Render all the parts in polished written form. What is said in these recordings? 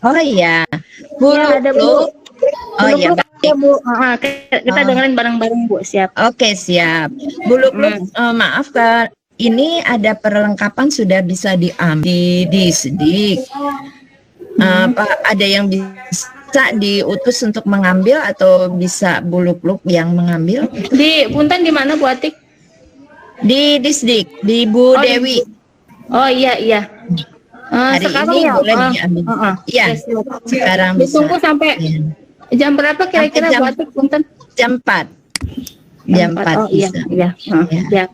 Oh iya, Ya, ada Buluk-Luk. Bu. Oh iya, Buluk-Luk ya, baik. Bu. Kita Oh, dengerin bareng-bareng, Bu. Siap. oke, siap. Buluk-Luk, Hmm. maaf Kak, ini ada perlengkapan sudah bisa diambil di Sedik. Hmm. Apa ada yang bisa diutus untuk mengambil atau bisa Buluk-Luk yang mengambil? Di Punten di mana, Bu Atik? Di Disdik, di Bu Oh, di Dewi. Oh, iya, iya. Hari Sekarang ini ya? boleh diambil. Iya, Yes, siap. sekarang bisa. Ditunggu sampai Ya. jam berapa Sampai kira-kira, Bu Atik, Punten? jam 4. Jam Jam 4. 4 Oh, iya, bisa. iya. Ya. Siap.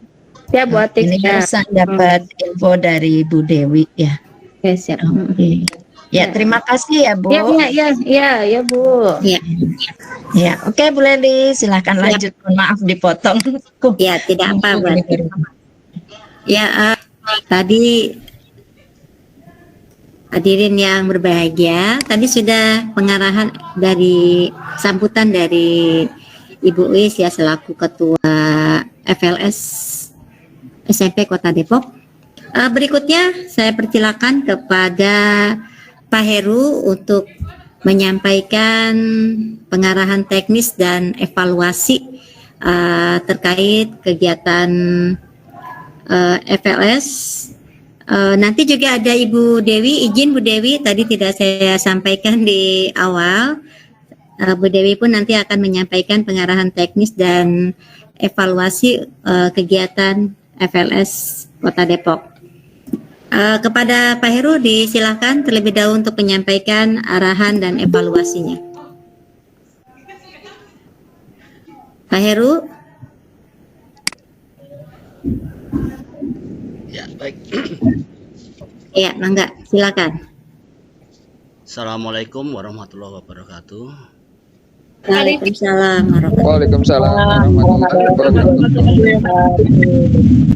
Siap, Bu Atik. Ini Siap. barusan dapat info dari Bu Dewi ya. Oke, siap. Oke. Ya, Ya. terima kasih ya, Bu. Ya, ya, ya, ya, ya, Bu. Ya, Ya, oke Bu Leli, silahkan siap. lanjut. Mohon maaf dipotong. Ya, tidak apa, Bu Atik. Ya, tadi hadirin yang berbahagia, tadi sudah pengarahan dari sambutan dari Ibu Uis ya selaku Ketua FLS SMP Kota Depok. Berikutnya saya persilakan kepada Pak Heru untuk menyampaikan pengarahan teknis dan evaluasi terkait kegiatan FLS. Nanti juga ada Ibu Dewi, izin Bu Dewi, tadi tidak saya sampaikan di awal. Bu Dewi pun nanti akan menyampaikan pengarahan teknis dan evaluasi kegiatan FLS Kota Depok. Kepada Pak Heru disilahkan terlebih dahulu untuk menyampaikan arahan dan evaluasinya. Pak Heru. Ya, baik. Ya, mangga, silakan. Assalamualaikum warahmatullahi wabarakatuh. Waalaikumsalam warahmatullahi wabarakatuh.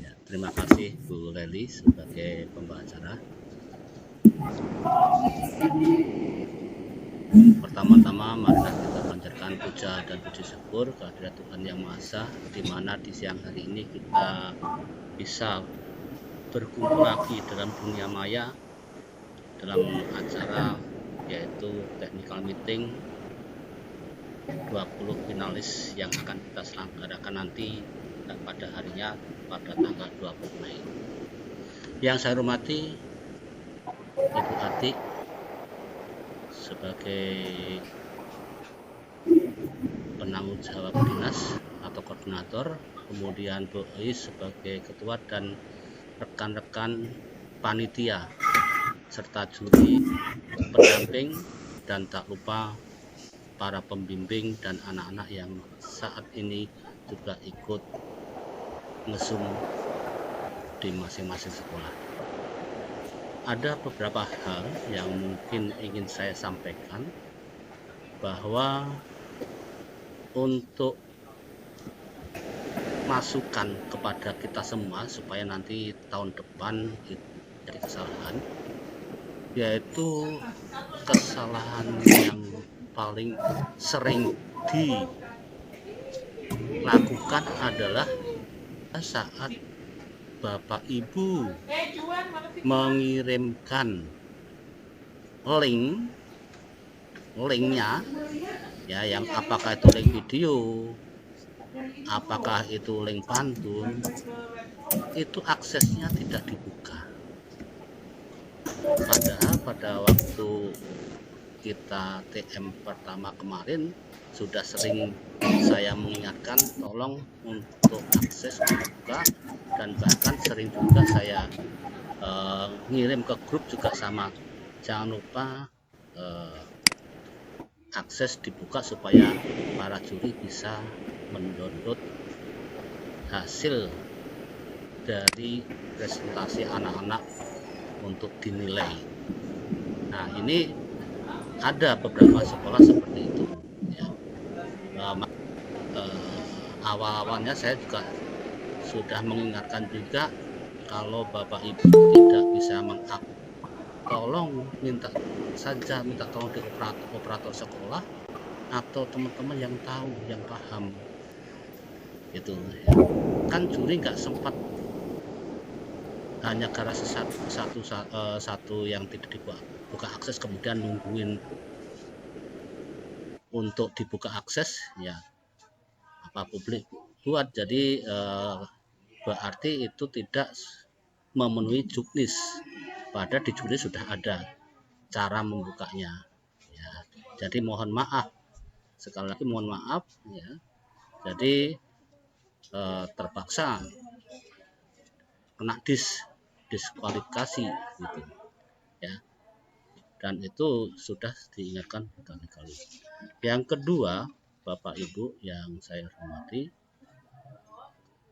Ya, terima kasih Bu Leli sebagai pembicara. Pertama-tama marilah kita panjatkan puja dan puji syukur kehadirat Tuhan Yang Maha Esa, di mana di siang hari ini kita bisa berkumpul lagi dalam dunia maya dalam acara yaitu technical meeting 20 finalis yang akan kita selenggarakan nanti pada harinya pada tanggal 20 Mei. Yang saya hormati Ibu Atik sebagai penanggung jawab dinas atau koordinator, kemudian Bu Is sebagai ketua dan rekan-rekan panitia serta juri pendamping, dan tak lupa para pembimbing dan anak-anak yang saat ini juga ikut nge-zoom di masing-masing sekolah. Ada beberapa hal yang mungkin ingin saya sampaikan, bahwa untuk masukan kepada kita semua supaya nanti tahun depan jadi kesalahan, yaitu kesalahan yang paling sering dilakukan adalah saat Bapak Ibu mengirimkan linknya ya, yang apakah itu link video, apakah itu link pantun, itu aksesnya tidak dibuka. Padahal pada waktu kita TM pertama kemarin sudah sering saya mengingatkan tolong untuk akses dibuka, dan bahkan sering juga saya ngirim ke grup juga sama, jangan lupa akses dibuka supaya para juri bisa mendownload hasil dari presentasi anak-anak untuk dinilai. Nah, ini ada beberapa sekolah seperti itu ya. Awal-awalnya saya juga sudah mengingatkan juga, kalau Bapak Ibu tidak bisa tolong minta tolong di operator sekolah atau teman-teman yang tahu, yang paham itu ya. Kan juri nggak sempat hanya karena satu yang tidak buka akses kemudian nungguin untuk dibuka akses, ya apa publik buat. Jadi berarti itu tidak memenuhi juknis, pada di juknis sudah ada cara membukanya, ya. Jadi mohon maaf, sekali lagi mohon maaf, ya. Jadi terpaksa kena diskualifikasi gitu, ya. Dan itu sudah diingatkan berkali-kali. Yang kedua, Bapak Ibu yang saya hormati,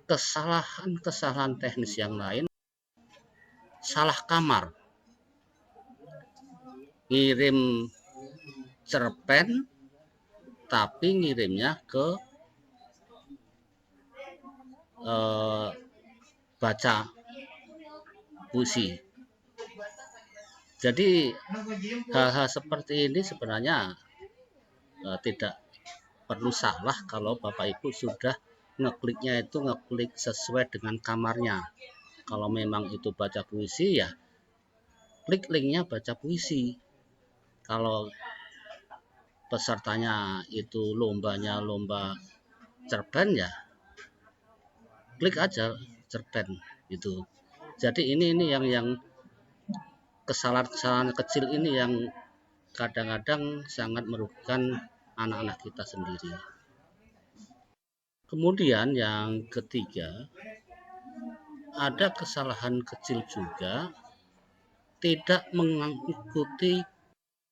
kesalahan teknis yang lain, salah kamar, ngirim cerpen tapi ngirimnya ke baca puisi. Jadi hal-hal seperti ini sebenarnya tidak perlu salah kalau Bapak Ibu sudah ngekliknya itu ngeklik sesuai dengan kamarnya. Kalau memang itu baca puisi, ya klik linknya baca puisi. Kalau pesertanya itu lombanya lomba cerpen, ya klik aja cerpen gitu. Jadi ini yang kesalahan kecil ini yang kadang-kadang sangat merugikan anak-anak kita sendiri. Kemudian yang ketiga, ada kesalahan kecil juga, tidak mengikuti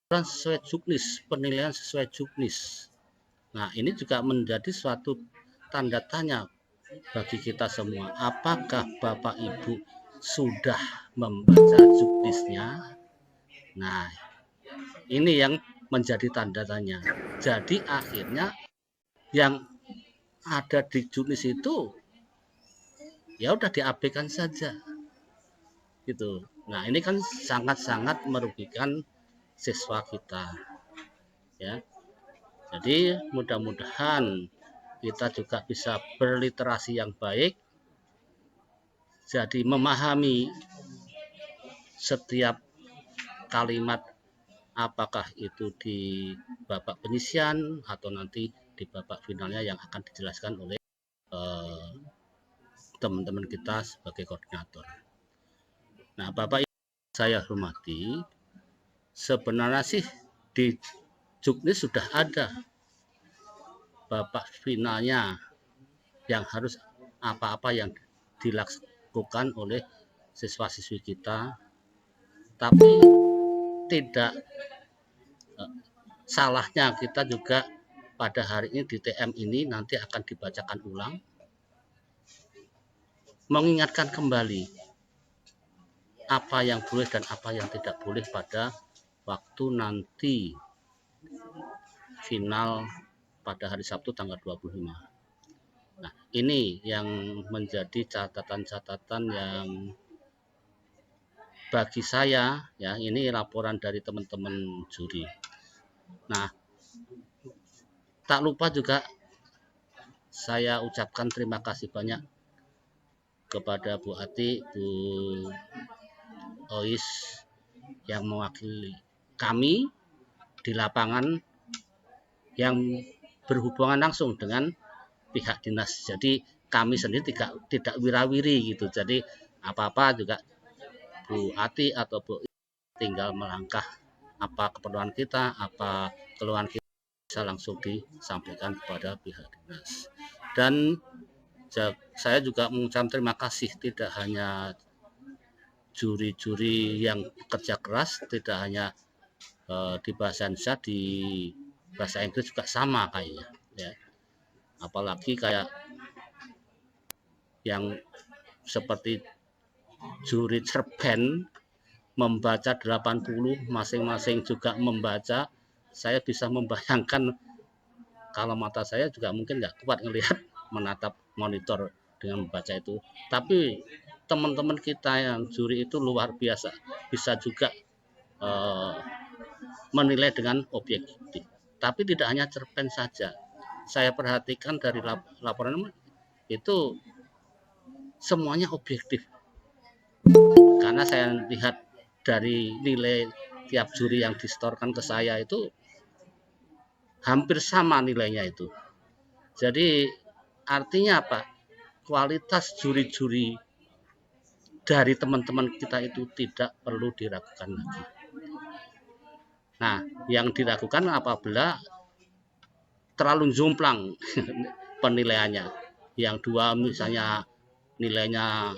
sesuai juknis, penilaian sesuai juknis. Nah, ini juga menjadi suatu tanda tanya bagi kita semua. Apakah Bapak Ibu sudah membaca juknisnya? Nah, ini yang menjadi tanda tanya. Jadi akhirnya yang ada di juknis itu ya udah diabaikan saja gitu. Nah, ini kan sangat-sangat merugikan siswa kita, ya. Jadi mudah-mudahan kita juga bisa berliterasi yang baik, jadi memahami setiap kalimat, apakah itu di babak penyisian atau nanti di babak finalnya yang akan dijelaskan oleh teman-teman kita sebagai koordinator. Nah, Bapak Ibu saya hormati, sebenarnya sih di juknis sudah ada babak finalnya yang harus apa-apa yang dilakukan oleh siswa-siswi kita, tapi tidak salahnya kita juga pada hari ini di TM ini nanti akan dibacakan ulang, mengingatkan kembali apa yang boleh dan apa yang tidak boleh pada waktu nanti final pada hari Sabtu tanggal 25. Nah, ini yang menjadi catatan-catatan yang bagi saya, ya, ini laporan dari teman-teman juri. Nah, tak lupa juga saya ucapkan terima kasih banyak kepada Bu Ati, Bu Ois yang mewakili kami di lapangan yang berhubungan langsung dengan pihak dinas. Jadi kami sendiri tidak wirawiri gitu. Jadi apa-apa juga Bu Ati atau Bu tinggal melangkah apa keperluan kita, apa keluhan kita bisa langsung disampaikan kepada pihak dinas. Dan saya juga mengucapkan terima kasih tidak hanya juri-juri yang bekerja keras, tidak hanya di bahasa Indonesia, di bahasa Inggris juga sama kayaknya, ya. Apalagi kayak yang seperti juri cerpen membaca 80, masing-masing juga membaca. Saya bisa membayangkan kalau mata saya juga mungkin nggak kuat ngelihat menatap monitor dengan membaca itu. Tapi teman-teman kita yang juri itu luar biasa, bisa juga menilai dengan objektif. Tapi tidak hanya cerpen saja. Saya perhatikan dari laporan itu semuanya objektif. Karena saya lihat dari nilai tiap juri yang distorkan ke saya itu hampir sama nilainya itu. Jadi artinya apa? Kualitas juri-juri dari teman-teman kita itu tidak perlu diragukan lagi. Nah, yang diragukan apabila terlalu jomplang penilaiannya. Yang dua misalnya nilainya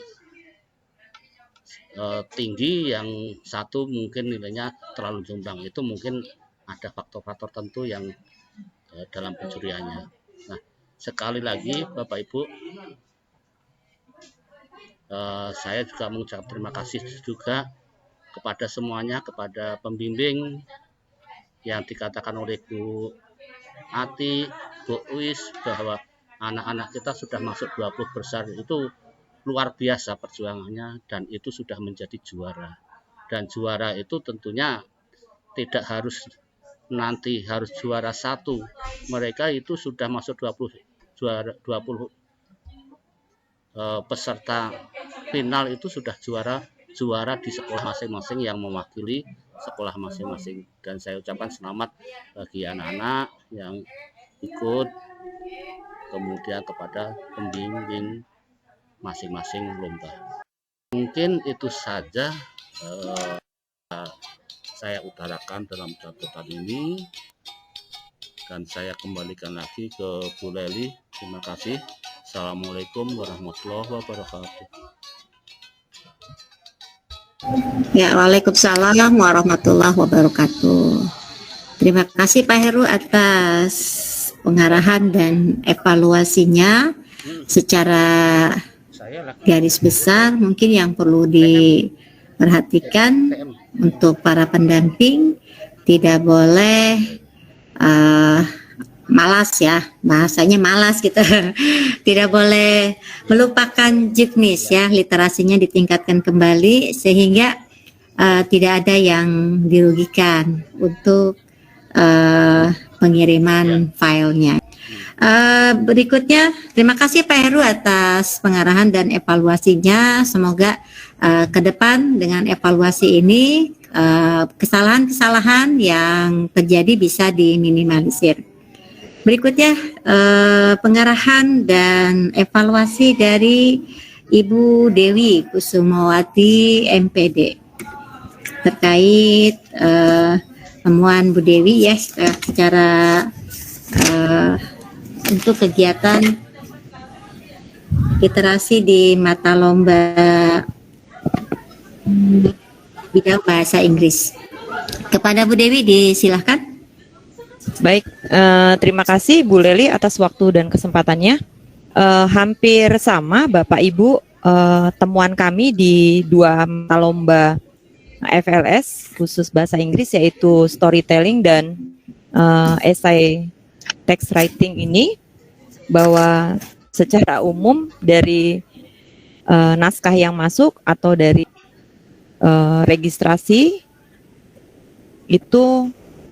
tinggi, yang satu mungkin nilainya terlalu jomplang. Itu mungkin ada faktor-faktor tertentu yang dalam penjuriannya. Nah, sekali lagi Bapak Ibu, saya juga mengucapkan terima kasih juga kepada semuanya, kepada pembimbing yang dikatakan oleh Bu Ati, Bu Uis, bahwa anak-anak kita sudah masuk 20 besar itu luar biasa perjuangannya, dan itu sudah menjadi juara. Dan juara itu tentunya tidak harus nanti harus juara 1. Mereka itu sudah masuk 20 peserta final itu sudah juara di sekolah masing-masing yang mewakili sekolah masing-masing. Dan saya ucapkan selamat bagi anak-anak yang ikut, kemudian kepada pembimbing masing-masing lomba. Mungkin itu saja saya utarakan dalam catatan ini, dan saya kembalikan lagi ke Bu Leli. Terima kasih. Assalamualaikum warahmatullahi wabarakatuh. Ya, waalaikumsalam warahmatullahi wabarakatuh. Terima kasih Pak Heru atas pengarahan dan evaluasinya secara garis besar. Mungkin yang perlu diperhatikan untuk para pendamping, tidak boleh malas ya, bahasanya malas gitu. Tidak boleh melupakan juknis ya, literasinya ditingkatkan kembali sehingga tidak ada yang dirugikan untuk pengiriman filenya. Berikutnya, terima kasih Pak Heru atas pengarahan dan evaluasinya. Semoga ke depan dengan evaluasi ini kesalahan-kesalahan yang terjadi bisa diminimalisir. Berikutnya pengarahan dan evaluasi dari Ibu Dewi Kusumawati MPD terkait temuan Bu Dewi ya secara untuk kegiatan literasi di mata lomba bidang bahasa Inggris. Kepada Bu Dewi disilahkan. Baik, terima kasih Bu Leli atas waktu dan kesempatannya. Hampir sama Bapak Ibu, temuan kami di 2 mata lomba FLS khusus bahasa Inggris, yaitu storytelling dan essay text writing ini, bahwa secara umum dari naskah yang masuk atau dari registrasi itu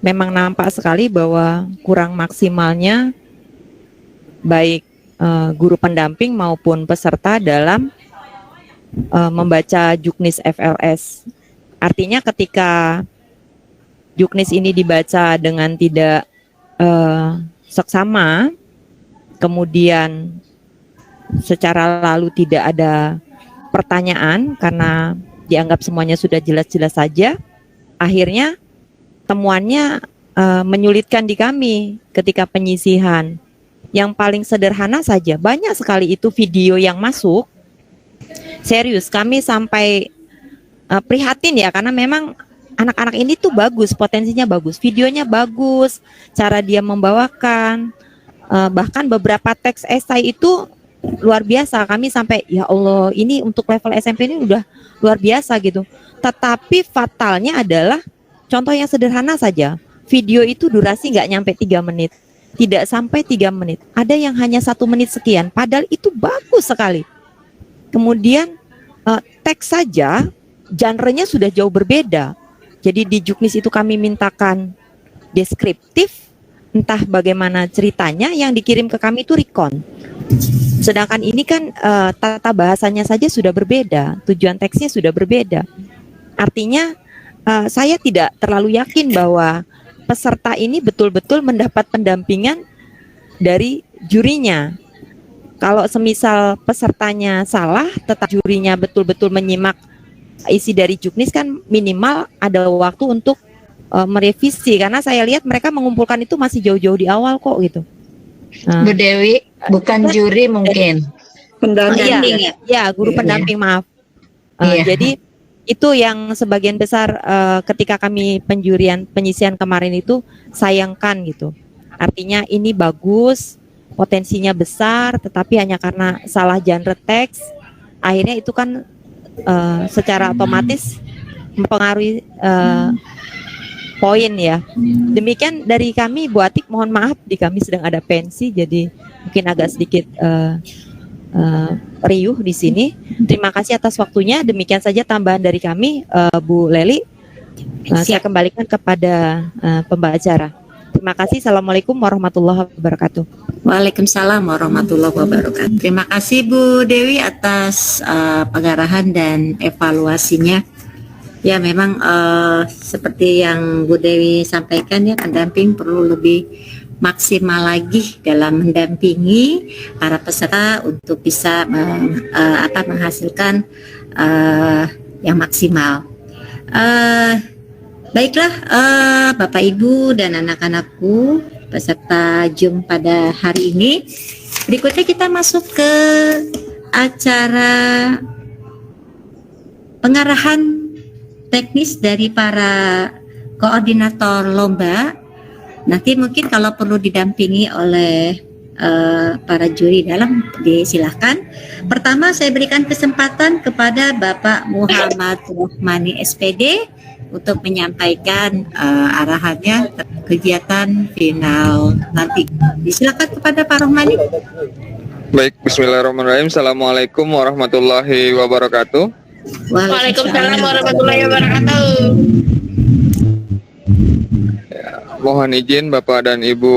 memang nampak sekali bahwa kurang maksimalnya baik guru pendamping maupun peserta dalam membaca juknis FLS. Artinya ketika juknis ini dibaca dengan tidak seksama, kemudian secara lalu tidak ada pertanyaan karena dianggap semuanya sudah jelas-jelas saja, akhirnya temuannya menyulitkan di kami ketika penyisihan. Yang paling sederhana saja, banyak sekali itu video yang masuk. Serius, kami sampai prihatin ya, karena memang anak-anak ini tuh bagus, potensinya bagus, videonya bagus, cara dia membawakan, bahkan beberapa teks esai itu luar biasa. Kami sampai, ya Allah, ini untuk level SMP ini udah luar biasa gitu. Tetapi fatalnya adalah, contoh yang sederhana saja, video itu durasi nggak nyampe 3 menit, tidak sampai 3 menit. Ada yang hanya 1 menit sekian, padahal itu bagus sekali. Kemudian teks saja, genre-nya sudah jauh berbeda. Jadi di juknis itu kami mintakan deskriptif, entah bagaimana ceritanya, yang dikirim ke kami itu recon. Sedangkan ini kan tata bahasanya saja sudah berbeda, tujuan teksnya sudah berbeda. Artinya saya tidak terlalu yakin bahwa peserta ini betul-betul mendapat pendampingan dari jurinya. Kalau semisal pesertanya salah, tetap jurinya betul-betul menyimak isi dari juknis, kan minimal ada waktu untuk merevisi, karena saya lihat mereka mengumpulkan itu masih jauh-jauh di awal kok gitu. Nah, Bu Dewi, bukan juri mungkin. Pendamping ya. ya guru Iya. pendamping, maaf. Iya. Jadi itu yang sebagian besar ketika kami penyisian kemarin itu sayangkan gitu. Artinya ini bagus, potensinya besar, tetapi hanya karena salah genre teks, akhirnya itu kan secara otomatis mempengaruhi poin ya. Demikian dari kami, Bu Atik, mohon maaf di kami sedang ada pensi, jadi mungkin agak sedikit riuh di sini. Terima kasih atas waktunya. Demikian saja tambahan dari kami, Bu Leli. Saya kembalikan kepada pembicara. Terima kasih. Assalamualaikum warahmatullahi wabarakatuh. Waalaikumsalam warahmatullahi wabarakatuh. Terima kasih Bu Dewi atas pengarahan dan evaluasinya. Ya memang seperti yang Bu Dewi sampaikan ya, pendamping perlu lebih maksimal lagi dalam mendampingi para peserta untuk bisa menghasilkan yang maksimal. Baiklah Bapak Ibu dan anak-anakku peserta Zoom pada hari ini. Berikutnya kita masuk ke acara pengarahan teknis dari para koordinator lomba. Nanti mungkin kalau perlu didampingi oleh para juri dalam, disilahkan. Pertama saya berikan kesempatan kepada Bapak Muhammad Rohmani SPD untuk menyampaikan arahannya kegiatan final nanti. Disilakan kepada Pak Rohmani. Baik, bismillahirrahmanirrahim. Assalamualaikum warahmatullahi wabarakatuh. Waalaikumsalam warahmatullahi wabarakatuh. Mohon izin Bapak dan Ibu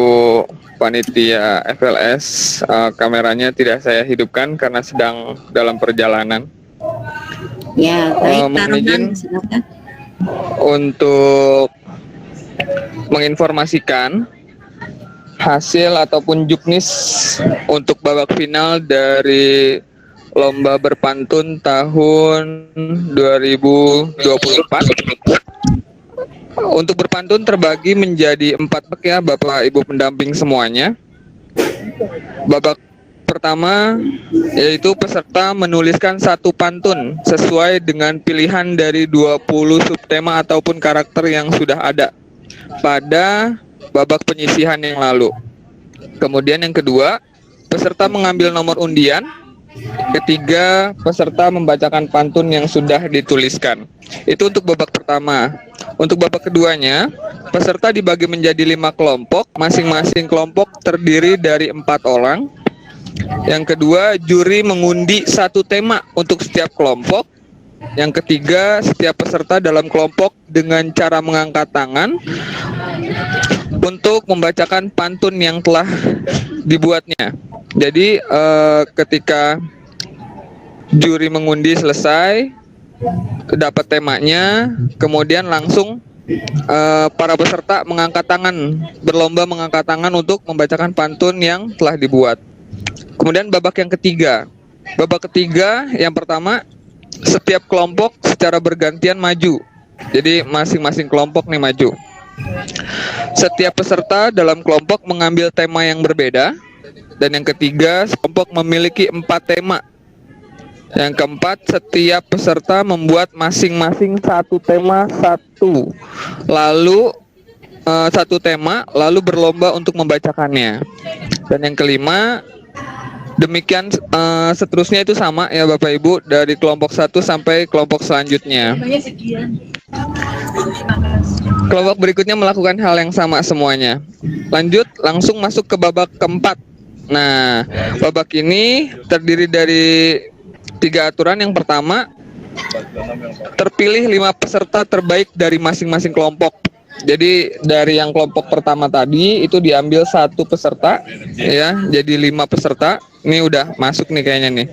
panitia FLS, kameranya tidak saya hidupkan karena sedang dalam perjalanan. Ya, baik Pak Mohon izin Rohman, silakan. untuk menginformasikan hasil ataupun juknis untuk babak final dari Lomba Berpantun tahun 2024. Untuk berpantun terbagi menjadi 4 babak ya Bapak Ibu pendamping semuanya. Babak pertama yaitu peserta menuliskan 1 pantun sesuai dengan pilihan dari 20 subtema ataupun karakter yang sudah ada pada babak penyisihan yang lalu. Kemudian yang kedua, peserta mengambil nomor undian. Ketiga, peserta membacakan pantun yang sudah dituliskan. Itu untuk babak pertama. Untuk babak keduanya, peserta dibagi menjadi 5 kelompok. Masing-masing kelompok terdiri dari 4 orang. Yang kedua, juri mengundi 1 tema untuk setiap kelompok. Yang ketiga, setiap peserta dalam kelompok dengan cara mengangkat tangan untuk membacakan pantun yang telah dibuatnya. Jadi ketika juri mengundi selesai, dapat temanya, kemudian langsung para peserta mengangkat tangan, berlomba mengangkat tangan untuk membacakan pantun yang telah dibuat. Kemudian babak yang ketiga. Babak ketiga yang pertama, setiap kelompok secara bergantian maju. Jadi masing-masing kelompok nih maju. Setiap peserta dalam kelompok mengambil tema yang berbeda. Dan yang ketiga, kelompok memiliki 4 tema. Yang keempat, setiap peserta membuat masing-masing 1 tema lalu 1 tema, lalu berlomba untuk membacakannya. Dan yang kelima, demikian seterusnya itu sama ya Bapak Ibu, dari kelompok 1 sampai kelompok selanjutnya. Kelompok berikutnya melakukan hal yang sama semuanya. Lanjut, langsung masuk ke babak keempat. Nah, babak ini terdiri dari 3 aturan. Yang pertama, terpilih 5 peserta terbaik dari masing-masing kelompok. Jadi dari yang kelompok pertama tadi itu diambil 1 peserta ya, jadi 5 peserta. Ini udah masuk nih kayaknya nih.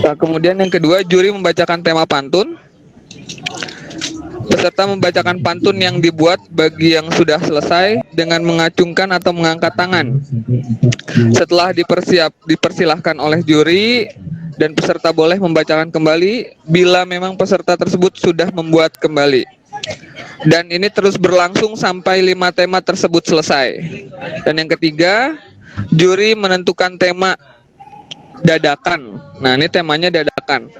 Nah, kemudian yang kedua, juri membacakan tema pantun. Peserta membacakan pantun yang dibuat bagi yang sudah selesai dengan mengacungkan atau mengangkat tangan. Setelah dipersilahkan oleh juri, dan peserta boleh membacakan kembali bila memang peserta tersebut sudah membuat kembali. Dan ini terus berlangsung sampai 5 tema tersebut selesai. Dan yang ketiga, juri menentukan tema dadakan. Nah, ini temanya dadakan.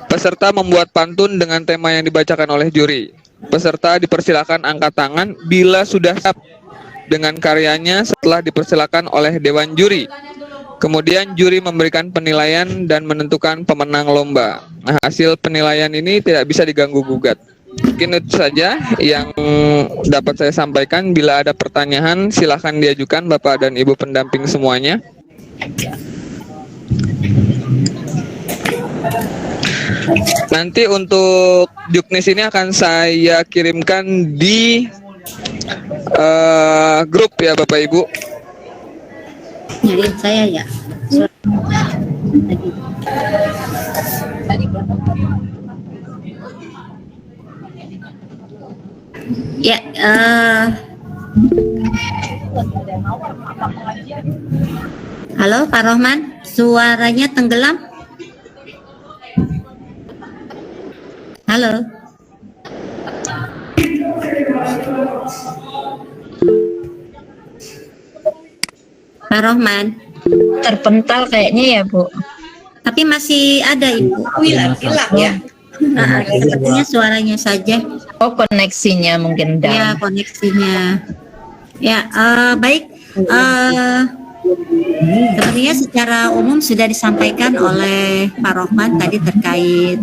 Peserta membuat pantun dengan tema yang dibacakan oleh juri. Peserta dipersilakan angkat tangan bila sudah siap dengan karyanya setelah dipersilakan oleh dewan juri. Kemudian juri memberikan penilaian dan menentukan pemenang lomba. Nah, hasil penilaian ini tidak bisa diganggu-gugat. Mungkin itu saja yang dapat saya sampaikan. Bila ada pertanyaan, silahkan diajukan Bapak dan Ibu pendamping semuanya. Nanti untuk juknis ini akan saya kirimkan di grup ya Bapak Ibu. Nyariin saya ya. Ya, halo Pak Rohman, suaranya tenggelam. Halo. Pak Rohman. Terpental kayaknya ya, Bu. Tapi masih ada Ibu. Hilang ya. Sepertinya suaranya saja. Oh, koneksinya mungkin Ya, down. koneksinya. Ya, baik. Sepertinya secara umum sudah disampaikan oleh Pak Rohman tadi terkait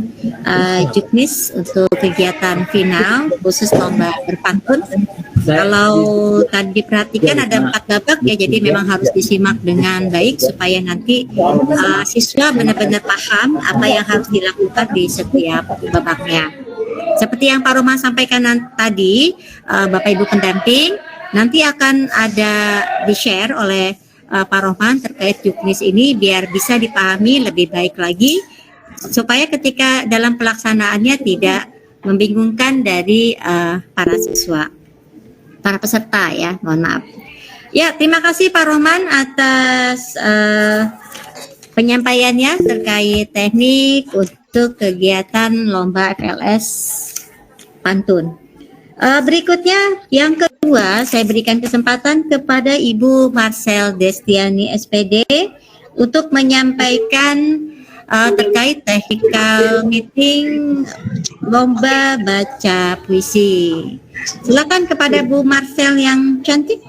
juknis untuk kegiatan final khusus lomba berpantun. Kalau tadi diperhatikan ada 4 babak ya, jadi memang harus disimak dengan baik supaya nanti siswa benar-benar paham apa yang harus dilakukan di setiap babaknya. Seperti yang Pak Rohman sampaikan tadi, Bapak Ibu pendamping, nanti akan ada di-share oleh Pak Rohman terkait juknis ini biar bisa dipahami lebih baik lagi supaya ketika dalam pelaksanaannya tidak membingungkan dari para siswa, para peserta ya, mohon maaf. Ya, terima kasih Pak Rohman atas penyampaiannya terkait teknik untuk kegiatan lomba FLS pantun. Berikutnya yang kedua, saya berikan kesempatan kepada Ibu Marcel Destiani SPD untuk menyampaikan terkait technical meeting lomba baca puisi. Silakan kepada Bu Marcel yang cantik.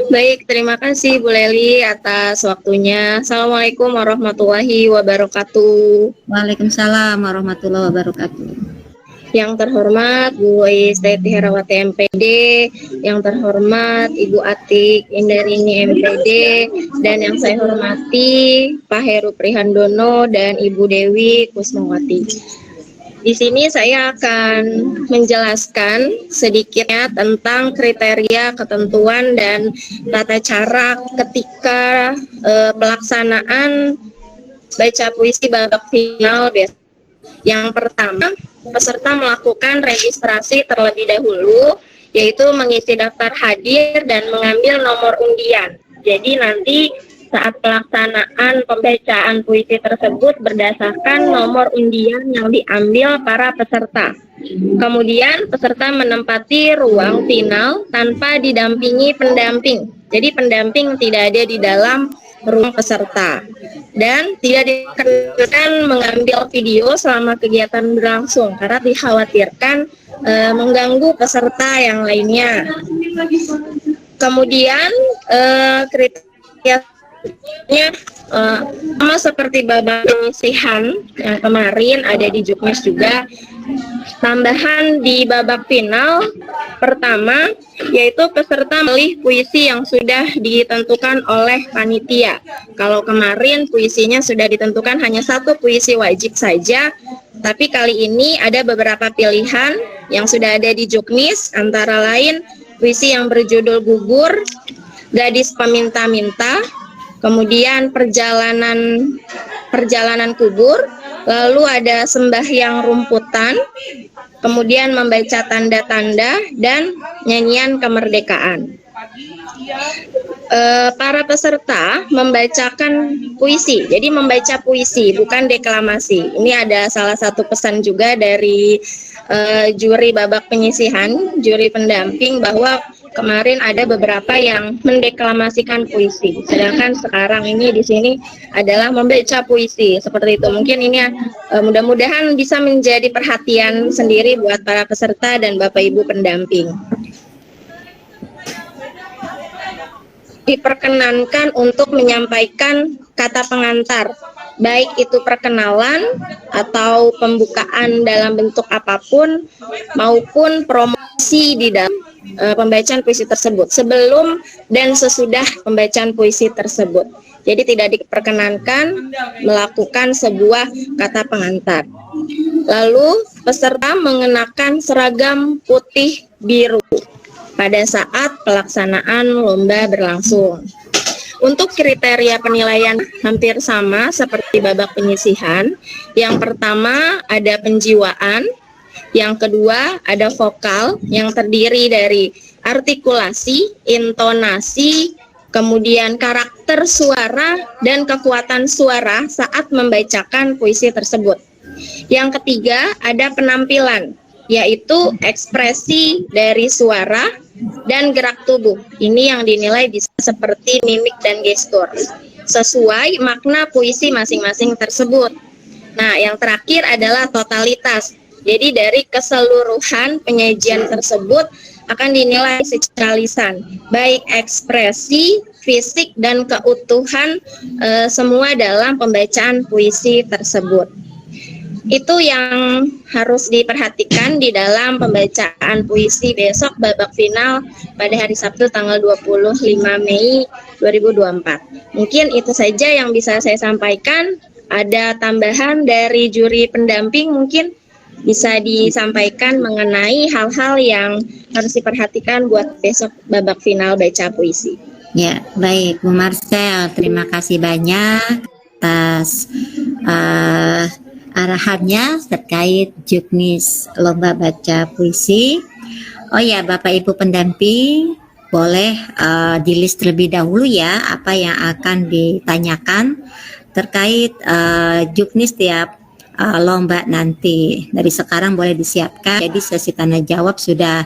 Baik, terima kasih Bu Leli atas waktunya. Assalamualaikum warahmatullahi wabarakatuh. Waalaikumsalam warahmatullahi wabarakatuh. Yang terhormat Bu Isteti Herawati MPD, yang terhormat Ibu Atik Indarini MPD, dan yang saya hormati Pak Heru Prihandono dan Ibu Dewi Kusmawati. Di sini saya akan menjelaskan sedikitnya tentang kriteria, ketentuan, dan tata cara ketika pelaksanaan baca puisi babak final. Yang pertama, peserta melakukan registrasi terlebih dahulu, yaitu mengisi daftar hadir dan mengambil nomor undian. Jadi nanti saat pelaksanaan pembacaan puisi tersebut berdasarkan nomor undian yang diambil para peserta. Kemudian peserta menempati ruang final tanpa didampingi pendamping. Jadi pendamping tidak ada di dalam ruang peserta. Dan tidak dikenankan mengambil video selama kegiatan berlangsung karena dikhawatirkan mengganggu peserta yang lainnya. Kemudian kriterianya sama seperti babak penyisihan yang kemarin ada di juknis juga. Tambahan di babak final pertama yaitu peserta memilih puisi yang sudah ditentukan oleh panitia. Kalau kemarin puisinya sudah ditentukan hanya 1 puisi wajib saja, tapi kali ini ada beberapa pilihan yang sudah ada di juknis, antara lain puisi yang berjudul Gugur, Gadis Peminta-Minta, kemudian Perjalanan Kubur, lalu ada Sembahyang Rumputan, kemudian membaca tanda-tanda dan nyanyian kemerdekaan. Para peserta membacakan puisi, jadi membaca puisi bukan deklamasi. Ini ada salah satu pesan juga dari juri babak penyisihan, juri pendamping, bahwa kemarin ada beberapa yang mendeklamasikan puisi, sedangkan sekarang ini di sini adalah membaca puisi seperti itu. Mungkin ini mudah-mudahan bisa menjadi perhatian sendiri buat para peserta dan Bapak Ibu pendamping. Diperkenankan untuk menyampaikan kata pengantar, baik itu perkenalan atau pembukaan dalam bentuk apapun maupun promosi di dalam pembacaan puisi tersebut, sebelum dan sesudah pembacaan puisi tersebut. Jadi tidak diperkenankan melakukan sebuah kata pengantar. Lalu peserta mengenakan seragam putih biru pada saat pelaksanaan lomba berlangsung. Untuk kriteria penilaian hampir sama seperti babak penyisihan. Yang pertama ada penjiwaan, yang kedua ada vokal yang terdiri dari artikulasi, intonasi, kemudian karakter suara dan kekuatan suara saat membacakan puisi tersebut. Yang ketiga ada penampilan, yaitu ekspresi dari suara dan gerak tubuh. Ini yang dinilai bisa seperti mimik dan gestur, sesuai makna puisi masing-masing tersebut. Nah, yang terakhir adalah totalitas. Jadi dari keseluruhan penyajian tersebut akan dinilai secara lisan, baik ekspresi, fisik, dan keutuhan semua dalam pembacaan puisi tersebut. Itu yang harus diperhatikan di dalam pembacaan puisi besok babak final pada hari Sabtu tanggal 25 Mei 2024. Mungkin itu saja yang bisa saya sampaikan. Ada tambahan dari juri pendamping mungkin bisa disampaikan mengenai hal-hal yang harus diperhatikan buat besok babak final baca puisi. Ya, baik Bu Marcel, terima kasih banyak atas arahannya terkait juknis lomba baca puisi. Oh ya, Bapak Ibu pendamping, boleh di list terlebih dahulu ya apa yang akan ditanyakan terkait juknis tiap lomba nanti. Dari sekarang boleh disiapkan. Jadi sesi tanya jawab sudah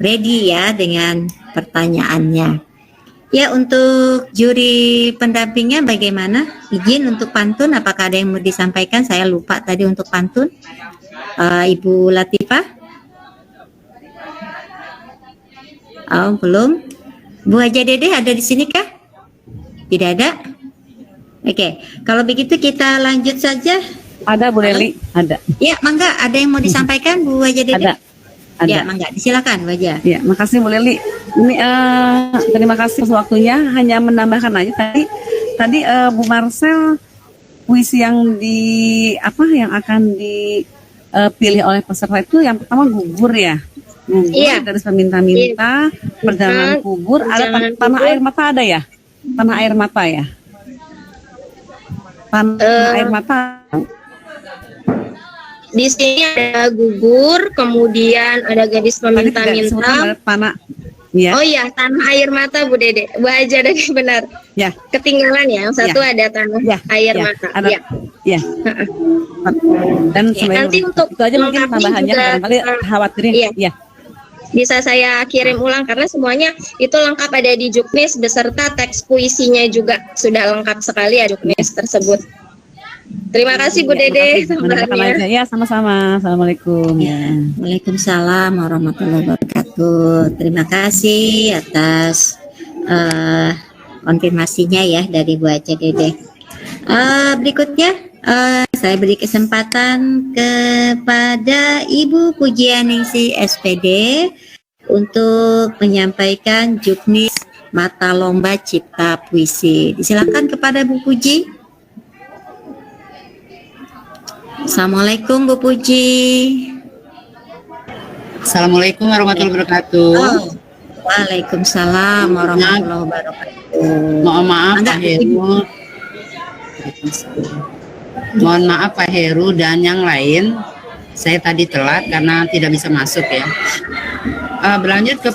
ready ya dengan pertanyaannya. Ya, untuk juri pendampingnya bagaimana? Izin untuk pantun, apakah ada yang mau disampaikan? Saya lupa tadi untuk pantun. Ibu Latifah? Oh, belum. Bu Haja Dede ada di sini kah? Tidak ada? Oke, kalau begitu kita lanjut saja. Ada Bu Leli, ada. Ya, mangga, ada yang mau disampaikan Bu Haja Dede? Ada. Ya, mangga, disilakan Bu Haja. Ya, makasih Bu Leli. Ini terima kasih atas waktunya. Hanya menambahkan aja tadi Bu Marcel, puisi yang akan dipilih oleh peserta itu yang pertama gugur ya. Gugur Iya. Dari peminta-minta, perjalanan kubur, ada tanah air mata ada ya? Tanah air mata ya? Tanah air mata. Di sini ada gugur, kemudian ada gadis Tadi tidak disebutkan peminta-minta. ada tanah. Ya. Oh iya, tanah air mata Bu Dede. Bu Haja Dede benar. Ya. Ketinggalan ya. Yang satu ada tanah air ya, mata. ada, Ya. ya. Dan Ya, nanti untuk itu aja mungkin melengkapi tambahannya juga, barangkali khawatirin. iya. Ya. Bisa saya kirim ulang karena semuanya itu lengkap ada di juknis beserta teks puisinya juga sudah lengkap sekali ya juknis tersebut. Terima kasih Bu Dede tambahannya. Ya, sama-sama. Assalamualaikum. Ya, Waalaikumsalam warahmatullahi wabarakatuh. Terima kasih atas konfirmasinya ya dari Bu Haja Dede. Berikutnya saya beri kesempatan kepada Ibu Pujianingsih SPD untuk menyampaikan juknis mata lomba cipta puisi. Disilakan kepada Bu Puji. Assalamualaikum Bu Puji. Assalamualaikum warahmatullahi wabarakatuh. Oh, Waalaikumsalam warahmatullahi wabarakatuh. Mohon maaf Enggak, Pak Heru. Mohon maaf Pak Heru dan yang lain. Saya tadi telat karena tidak bisa masuk ya. Berlanjut ke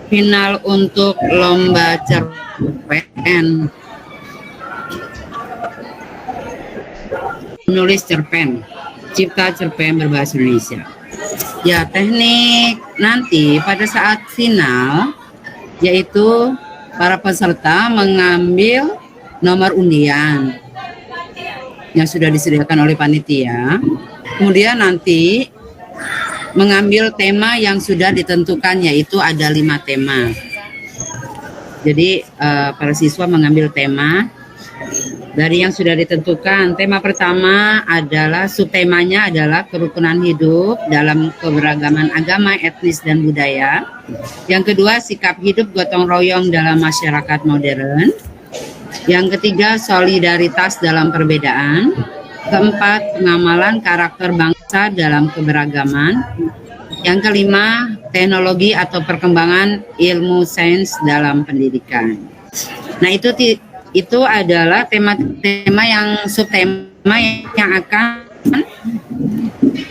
final untuk lomba cerpen. Menulis cerpen, cipta cerpen berbahasa Indonesia. Ya, teknik nanti pada saat final yaitu para peserta mengambil nomor undian yang sudah disediakan oleh panitia. Kemudian nanti mengambil tema yang sudah ditentukan, yaitu ada 5 tema. Jadi para siswa mengambil tema dari yang sudah ditentukan. Tema pertama adalah, subtemanya adalah kerukunan hidup dalam keberagaman agama, etnis, dan budaya. Yang kedua, sikap hidup gotong royong dalam masyarakat modern. Yang ketiga, solidaritas dalam perbedaan. Keempat, pengamalan karakter bangsa dalam keberagaman. Yang kelima, teknologi atau perkembangan ilmu sains dalam pendidikan. Nah, itu adalah tema-tema yang subtema yang akan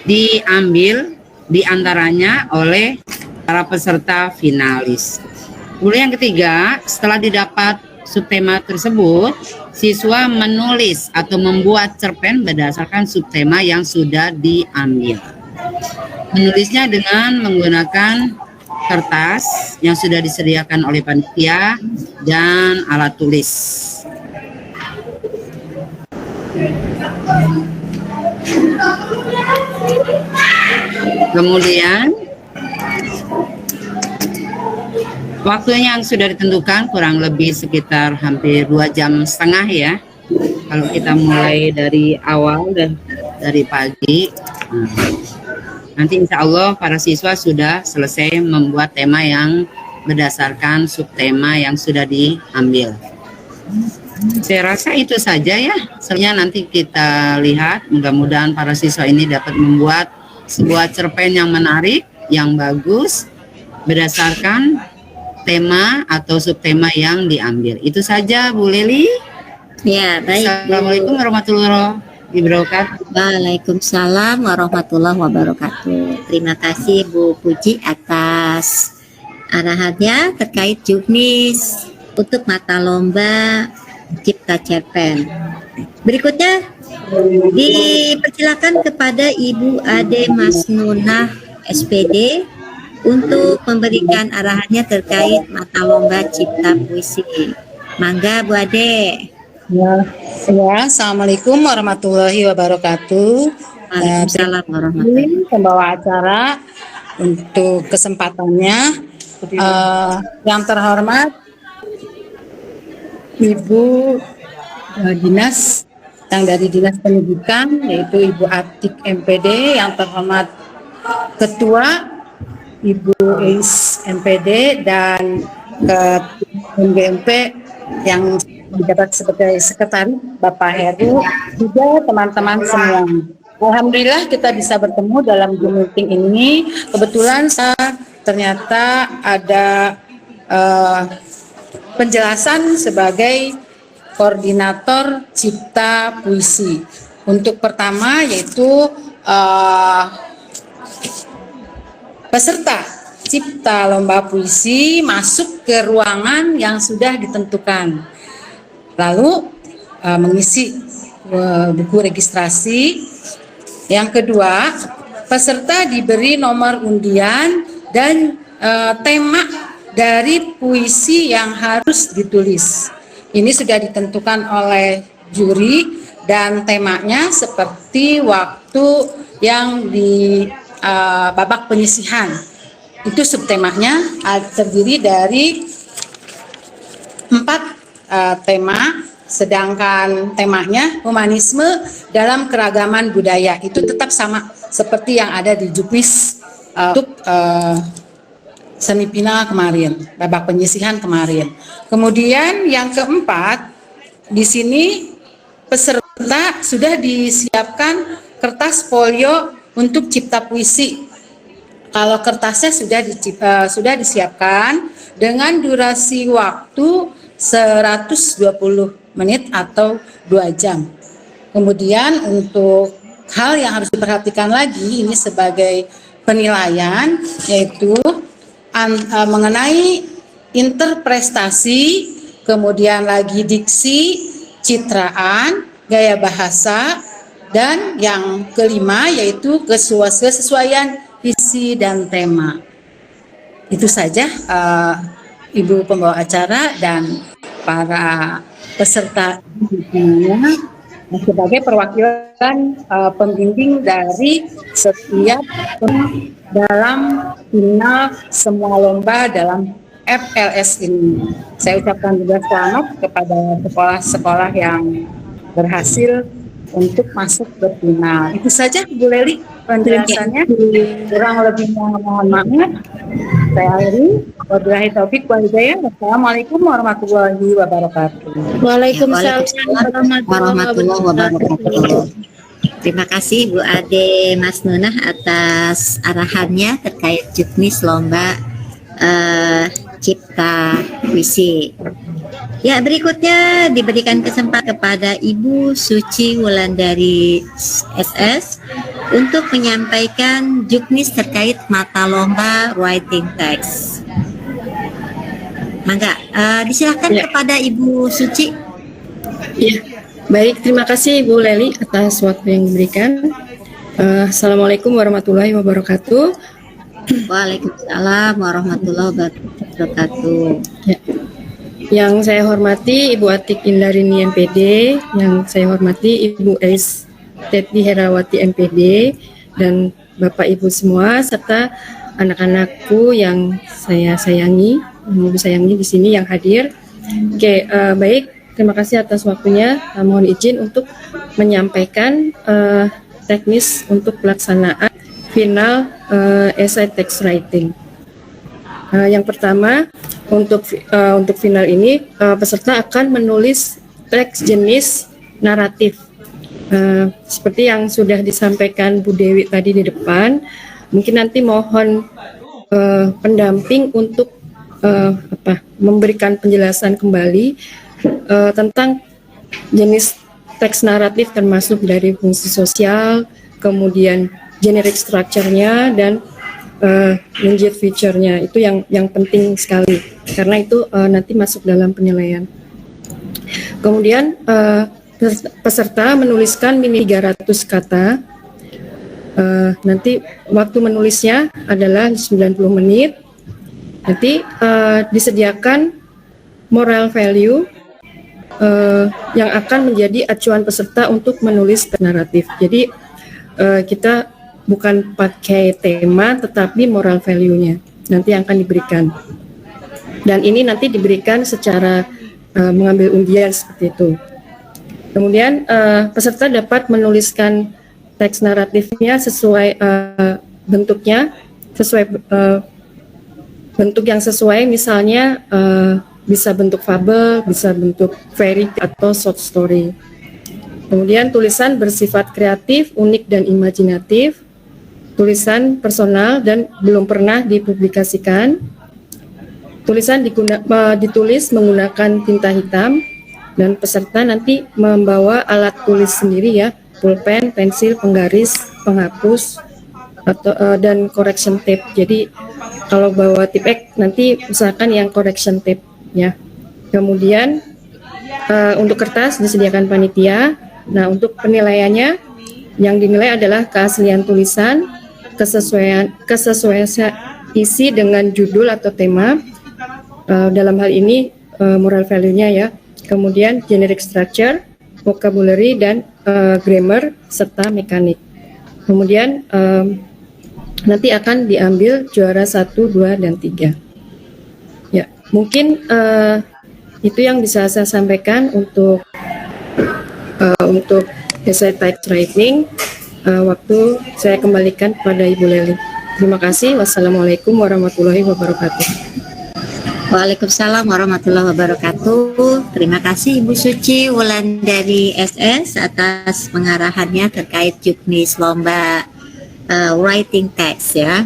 diambil diantaranya oleh para peserta finalis. Kemudian yang ketiga, setelah didapat subtema tersebut, siswa menulis atau membuat cerpen berdasarkan subtema yang sudah diambil. Menulisnya dengan menggunakan kertas yang sudah disediakan oleh panitia dan alat tulis. Kemudian waktunya yang sudah ditentukan kurang lebih sekitar hampir 2,5 jam ya. Kalau kita mulai dari awal dan dari pagi, nanti insya Allah para siswa sudah selesai membuat tema yang berdasarkan subtema yang sudah diambil. Saya rasa itu saja ya. Selanjutnya nanti kita lihat, mudah-mudahan para siswa ini dapat membuat sebuah cerpen yang menarik, yang bagus, berdasarkan tema atau subtema yang diambil. Itu saja Bu Leli. Ya, baik. Assalamualaikum warahmatullahi wabarakatuh. Waalaikumsalam warahmatullahi wabarakatuh. Terima kasih Bu Puji atas arahannya terkait juknis untuk mata lomba cipta cerpen. Berikutnya dipersilakan kepada Ibu Ade Masnunah SPD untuk memberikan arahannya terkait mata lomba cipta puisi. Mangga Bu Ade. Ya, Assalamualaikum warahmatullahi wabarakatuh. Waalaikumsalam warahmatullahi wabarakatuh. Pembawa acara untuk kesempatannya, yang terhormat Ibu Dinas yang dari Dinas Pendidikan, yaitu Ibu Atik MPD, yang terhormat Ketua Ibu Eis MPD, dan Ketua BMP yang menjabat sebagai sekretaris Bapak Heru, juga teman-teman semua. Alhamdulillah kita bisa bertemu dalam Zoom meeting ini. Kebetulan saya ternyata ada penjelasan sebagai koordinator cipta puisi. Untuk pertama yaitu peserta cipta lomba puisi masuk ke ruangan yang sudah ditentukan, lalu mengisi buku registrasi. Yang kedua, peserta diberi nomor undian dan tema dari puisi yang harus ditulis. Ini sudah ditentukan oleh juri, dan temanya seperti waktu yang di babak penyisihan. Itu subtemanya terdiri dari 4 tema, sedangkan temanya humanisme dalam keragaman budaya. Itu tetap sama seperti yang ada di juknis untuk semifinal kemarin, babak penyisihan kemarin. Kemudian yang keempat, di sini peserta sudah disiapkan kertas folio untuk cipta puisi. Kalau kertasnya sudah disiapkan dengan durasi waktu 120 menit atau 2 jam. Kemudian untuk hal yang harus diperhatikan lagi ini sebagai penilaian yaitu mengenai interpretasi, kemudian lagi diksi, citraan, gaya bahasa, dan yang kelima yaitu kesesuaian visi dan tema. Itu saja Ibu pembawa acara dan para peserta sebagai perwakilan pembimbing dari setiap dalam final semua lomba dalam FLS ini. Saya ucapkan juga selamat kepada sekolah-sekolah yang berhasil untuk masuk ke final. Itu saja Bu Leli penjelasannya. Kurang lebihnya mohon maaf. Saya akhiri. Wabillahi taufik wal hidayah. Wassalamualaikum warahmatullahi wabarakatuh. Waalaikumsalam warahmatullahi wabarakatuh. Terima kasih Bu Ade Mas Nunah atas arahannya terkait juknis lomba Cipta Puisi. Ya, berikutnya diberikan kesempatan kepada Ibu Suci Wulandari SS untuk menyampaikan juknis terkait mata lomba writing text. Mangga, disilakan kepada Ibu Suci. Ya, baik, terima kasih Ibu Leli atas waktu yang diberikan. Assalamualaikum warahmatullahi wabarakatuh. Waalaikumsalam warahmatullahi wabarakatuh. Ya. Yang saya hormati Ibu Atik Indarini MPD, yang saya hormati Ibu Ais Teti Herawati MPD, dan Bapak Ibu semua serta anak-anakku yang saya sayangi, yang Ibu sayangi di sini yang hadir. Oke, baik, terima kasih atas waktunya. Mohon izin untuk menyampaikan teknis untuk pelaksanaan final essay text writing. Yang pertama, untuk final ini peserta akan menulis teks jenis naratif. Seperti yang sudah disampaikan Bu Dewi tadi di depan, mungkin nanti mohon pendamping untuk memberikan penjelasan kembali tentang jenis teks naratif, termasuk dari fungsi sosial, kemudian generic structure-nya, dan legit feature-nya. Itu yang penting sekali karena itu nanti masuk dalam penilaian. Kemudian peserta menuliskan minimal 300 kata. Nanti waktu menulisnya adalah 90 menit. Nanti disediakan moral value yang akan menjadi acuan peserta untuk menulis naratif. Jadi kita bukan pakai tema, tetapi moral value-nya nanti yang akan diberikan. Dan ini nanti diberikan secara mengambil undian seperti itu. Kemudian peserta dapat menuliskan teks naratifnya sesuai bentuknya, sesuai bentuk yang sesuai, misalnya bisa bentuk fabel, bisa bentuk fairy atau short story. Kemudian tulisan bersifat kreatif, unik, dan imajinatif. Tulisan personal dan belum pernah dipublikasikan. Tulisan ditulis menggunakan tinta hitam, dan peserta nanti membawa alat tulis sendiri ya, pulpen, pensil, penggaris, penghapus, atau dan correction tape. Jadi kalau bawa tipek nanti usahakan yang correction tape ya. Kemudian untuk kertas disediakan panitia. Nah, untuk penilaiannya yang dinilai adalah keaslian tulisan, kesesuaian isi dengan judul atau tema, dalam hal ini moral value-nya ya, kemudian generic structure, vocabulary, dan grammar, serta mekanik. Kemudian nanti akan diambil juara 1, 2, dan 3. Ya, mungkin itu yang bisa saya sampaikan untuk essay text writing. Waktu saya kembalikan kepada Ibu Leli. Terima kasih. Wassalamualaikum warahmatullahi wabarakatuh. Waalaikumsalam warahmatullahi wabarakatuh. Terima kasih Ibu Suci Wulandari SS atas pengarahannya terkait juknis lomba writing text ya.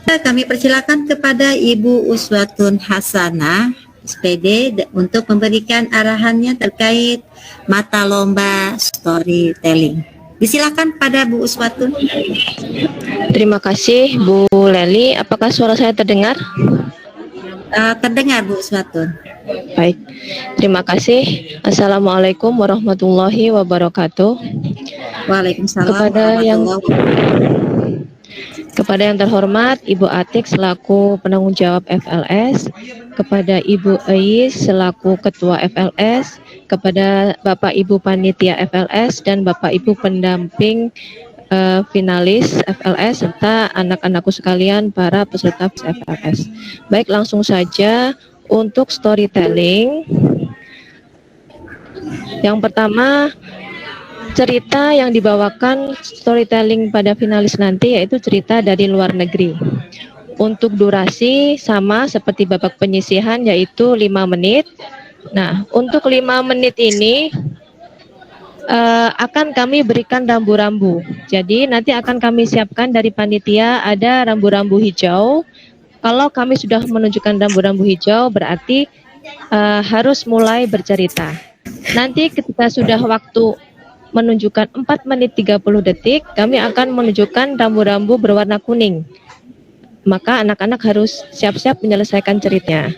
Kami persilakan kepada Ibu Uswatun Hasanah SPD untuk memberikan arahannya terkait mata lomba storytelling. Disilakan pada Bu Uswatun. Terima kasih Bu Leli. Apakah suara saya terdengar? Terdengar Bu Uswatun. Baik. Terima kasih. Assalamualaikum warahmatullahi wabarakatuh. Waalaikumsalam Kepada yang terhormat Ibu Atik selaku penanggung jawab FLS, kepada Ibu Ais selaku ketua FLS, kepada Bapak Ibu panitia FLS dan Bapak Ibu pendamping finalis FLS serta anak-anakku sekalian para peserta FLS. Baik, langsung saja untuk storytelling. Yang pertama, cerita yang dibawakan storytelling pada finalis nanti yaitu cerita dari luar negeri. Untuk durasi sama seperti babak penyisihan yaitu 5 menit. Nah, untuk 5 menit ini akan kami berikan rambu-rambu. Jadi nanti akan kami siapkan dari panitia ada rambu-rambu hijau. Kalau kami sudah menunjukkan rambu-rambu hijau berarti harus mulai bercerita. Nanti ketika sudah waktu menunjukkan 4 menit 30 detik, kami akan menunjukkan rambu-rambu berwarna kuning. Maka anak-anak harus siap-siap menyelesaikan ceritanya.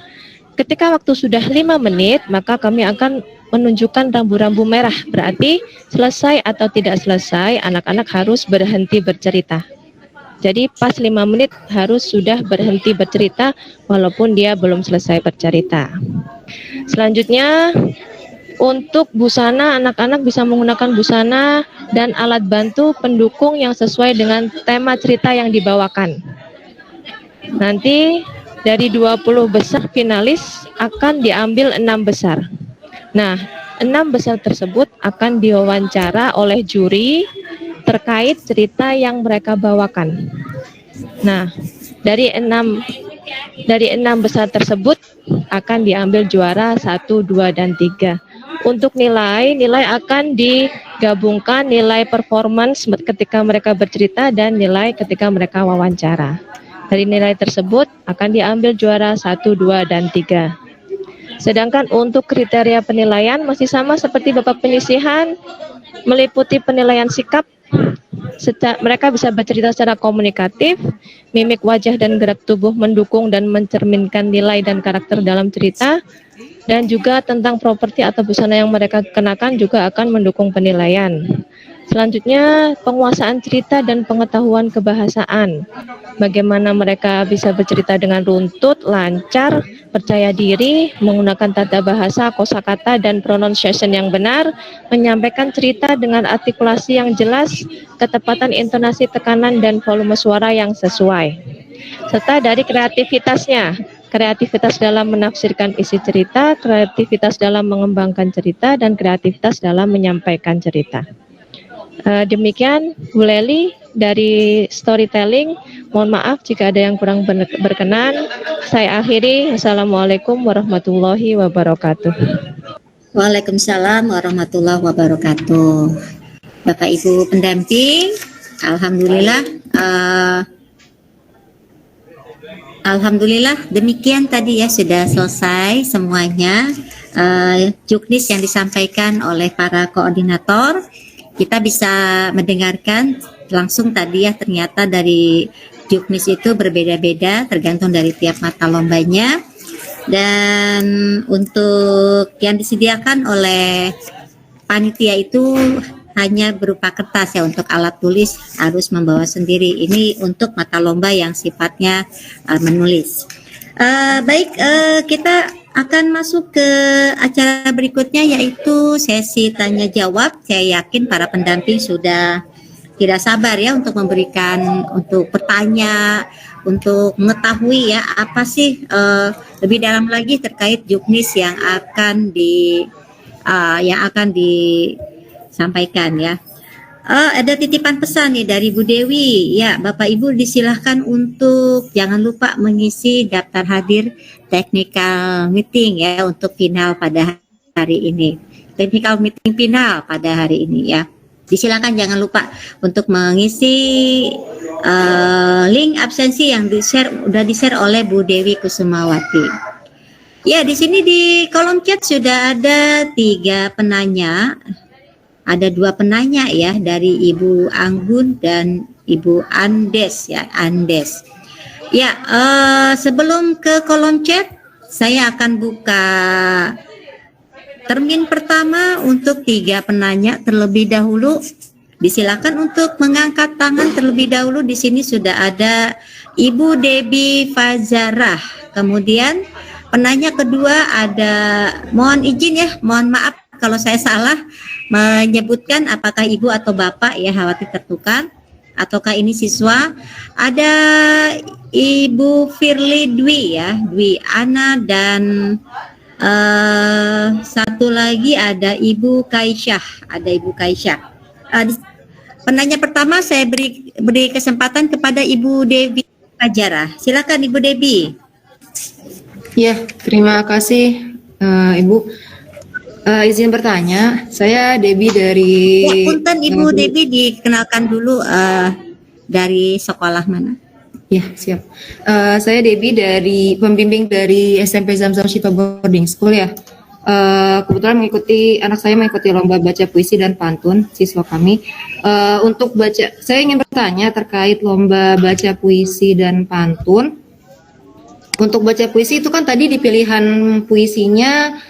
Ketika waktu sudah 5 menit, maka kami akan menunjukkan rambu-rambu merah. Berarti selesai atau tidak selesai, anak-anak harus berhenti bercerita. Jadi pas 5 menit harus sudah berhenti bercerita walaupun dia belum selesai bercerita. Selanjutnya, untuk busana, anak-anak bisa menggunakan busana dan alat bantu pendukung yang sesuai dengan tema cerita yang dibawakan. Nanti dari 20 besar finalis akan diambil 6 besar. Nah, 6 besar tersebut akan diwawancara oleh juri terkait cerita yang mereka bawakan. Nah, dari 6 besar tersebut akan diambil juara 1, 2, dan 3. Untuk nilai akan digabungkan nilai performance ketika mereka bercerita dan nilai ketika mereka wawancara. Dari nilai tersebut akan diambil juara 1, 2, dan 3. Sedangkan untuk kriteria penilaian masih sama seperti babak penyisihan, meliputi penilaian sikap. Mereka bisa bercerita secara komunikatif, mimik wajah dan gerak tubuh mendukung dan mencerminkan nilai dan karakter dalam cerita, dan juga tentang properti atau busana yang mereka kenakan juga akan mendukung penilaian. Selanjutnya, penguasaan cerita dan pengetahuan kebahasaan. Bagaimana mereka bisa bercerita dengan runtut, lancar, percaya diri, menggunakan tata bahasa, kosakata, dan pronunciation yang benar, menyampaikan cerita dengan artikulasi yang jelas, ketepatan intonasi, tekanan, dan volume suara yang sesuai. Serta dari kreativitasnya, kreativitas dalam menafsirkan isi cerita, kreativitas dalam mengembangkan cerita, dan kreativitas dalam menyampaikan cerita. Demikian Bu Leli dari storytelling. Mohon maaf jika ada yang kurang berkenan. Saya akhiri. Assalamualaikum warahmatullahi wabarakatuh. Waalaikumsalam warahmatullahi wabarakatuh. Bapak Ibu pendamping, Alhamdulillah demikian tadi ya, sudah selesai semuanya juknis yang disampaikan oleh para koordinator. Kita bisa mendengarkan langsung tadi ya, ternyata dari juknis itu berbeda-beda tergantung dari tiap mata lombanya. Dan untuk yang disediakan oleh panitia itu hanya berupa kertas ya, untuk alat tulis harus membawa sendiri. Ini untuk mata lomba yang sifatnya menulis. Baik, kita akan masuk ke acara berikutnya yaitu sesi tanya jawab. Saya yakin para pendamping sudah tidak sabar ya untuk memberikan, untuk bertanya, untuk mengetahui ya apa sih lebih dalam lagi terkait juknis yang akan disampaikan ya. Ada titipan pesan nih dari Bu Dewi. Ya, Bapak Ibu disilahkan untuk jangan lupa mengisi daftar hadir technical meeting ya untuk final pada hari ini. Technical meeting final pada hari ini ya. Disilakan jangan lupa untuk mengisi link absensi yang sudah di-share oleh Bu Dewi Kusumawati. Ya, di sini di kolom chat sudah ada 3 penanya. ada 2 penanya ya, dari Ibu Anggun dan Ibu Andes ya, Andes. Ya, sebelum ke kolom chat, saya akan buka termin pertama untuk 3 penanya terlebih dahulu. Disilakan untuk mengangkat tangan terlebih dahulu. Di sini sudah ada Ibu Debbie Fazarah. Kemudian penanya kedua ada, mohon izin ya, mohon maaf kalau saya salah menyebutkan apakah ibu atau bapak ya, khawatir tertukar ataukah ini siswa. Ada Ibu Firly Dwi ya, Dwi Ana, dan satu lagi ada Ibu Kaisyah, ada Ibu Kaisyah. Penanya pertama saya beri kesempatan kepada Ibu Devi Fazarah. Silakan Ibu Devi. Ya, terima kasih Ibu. Izin bertanya, saya Debbie dari... Ya, punten Ibu Debbie, dikenalkan dulu dari sekolah mana? Ya, siap. Saya Debbie dari pembimbing dari SMP Zamzam Shifa Boarding School ya. Kebetulan anak saya mengikuti lomba baca puisi dan pantun siswa kami. Untuk baca, saya ingin bertanya terkait lomba baca puisi dan pantun. Untuk baca puisi itu kan tadi di pilihan puisinya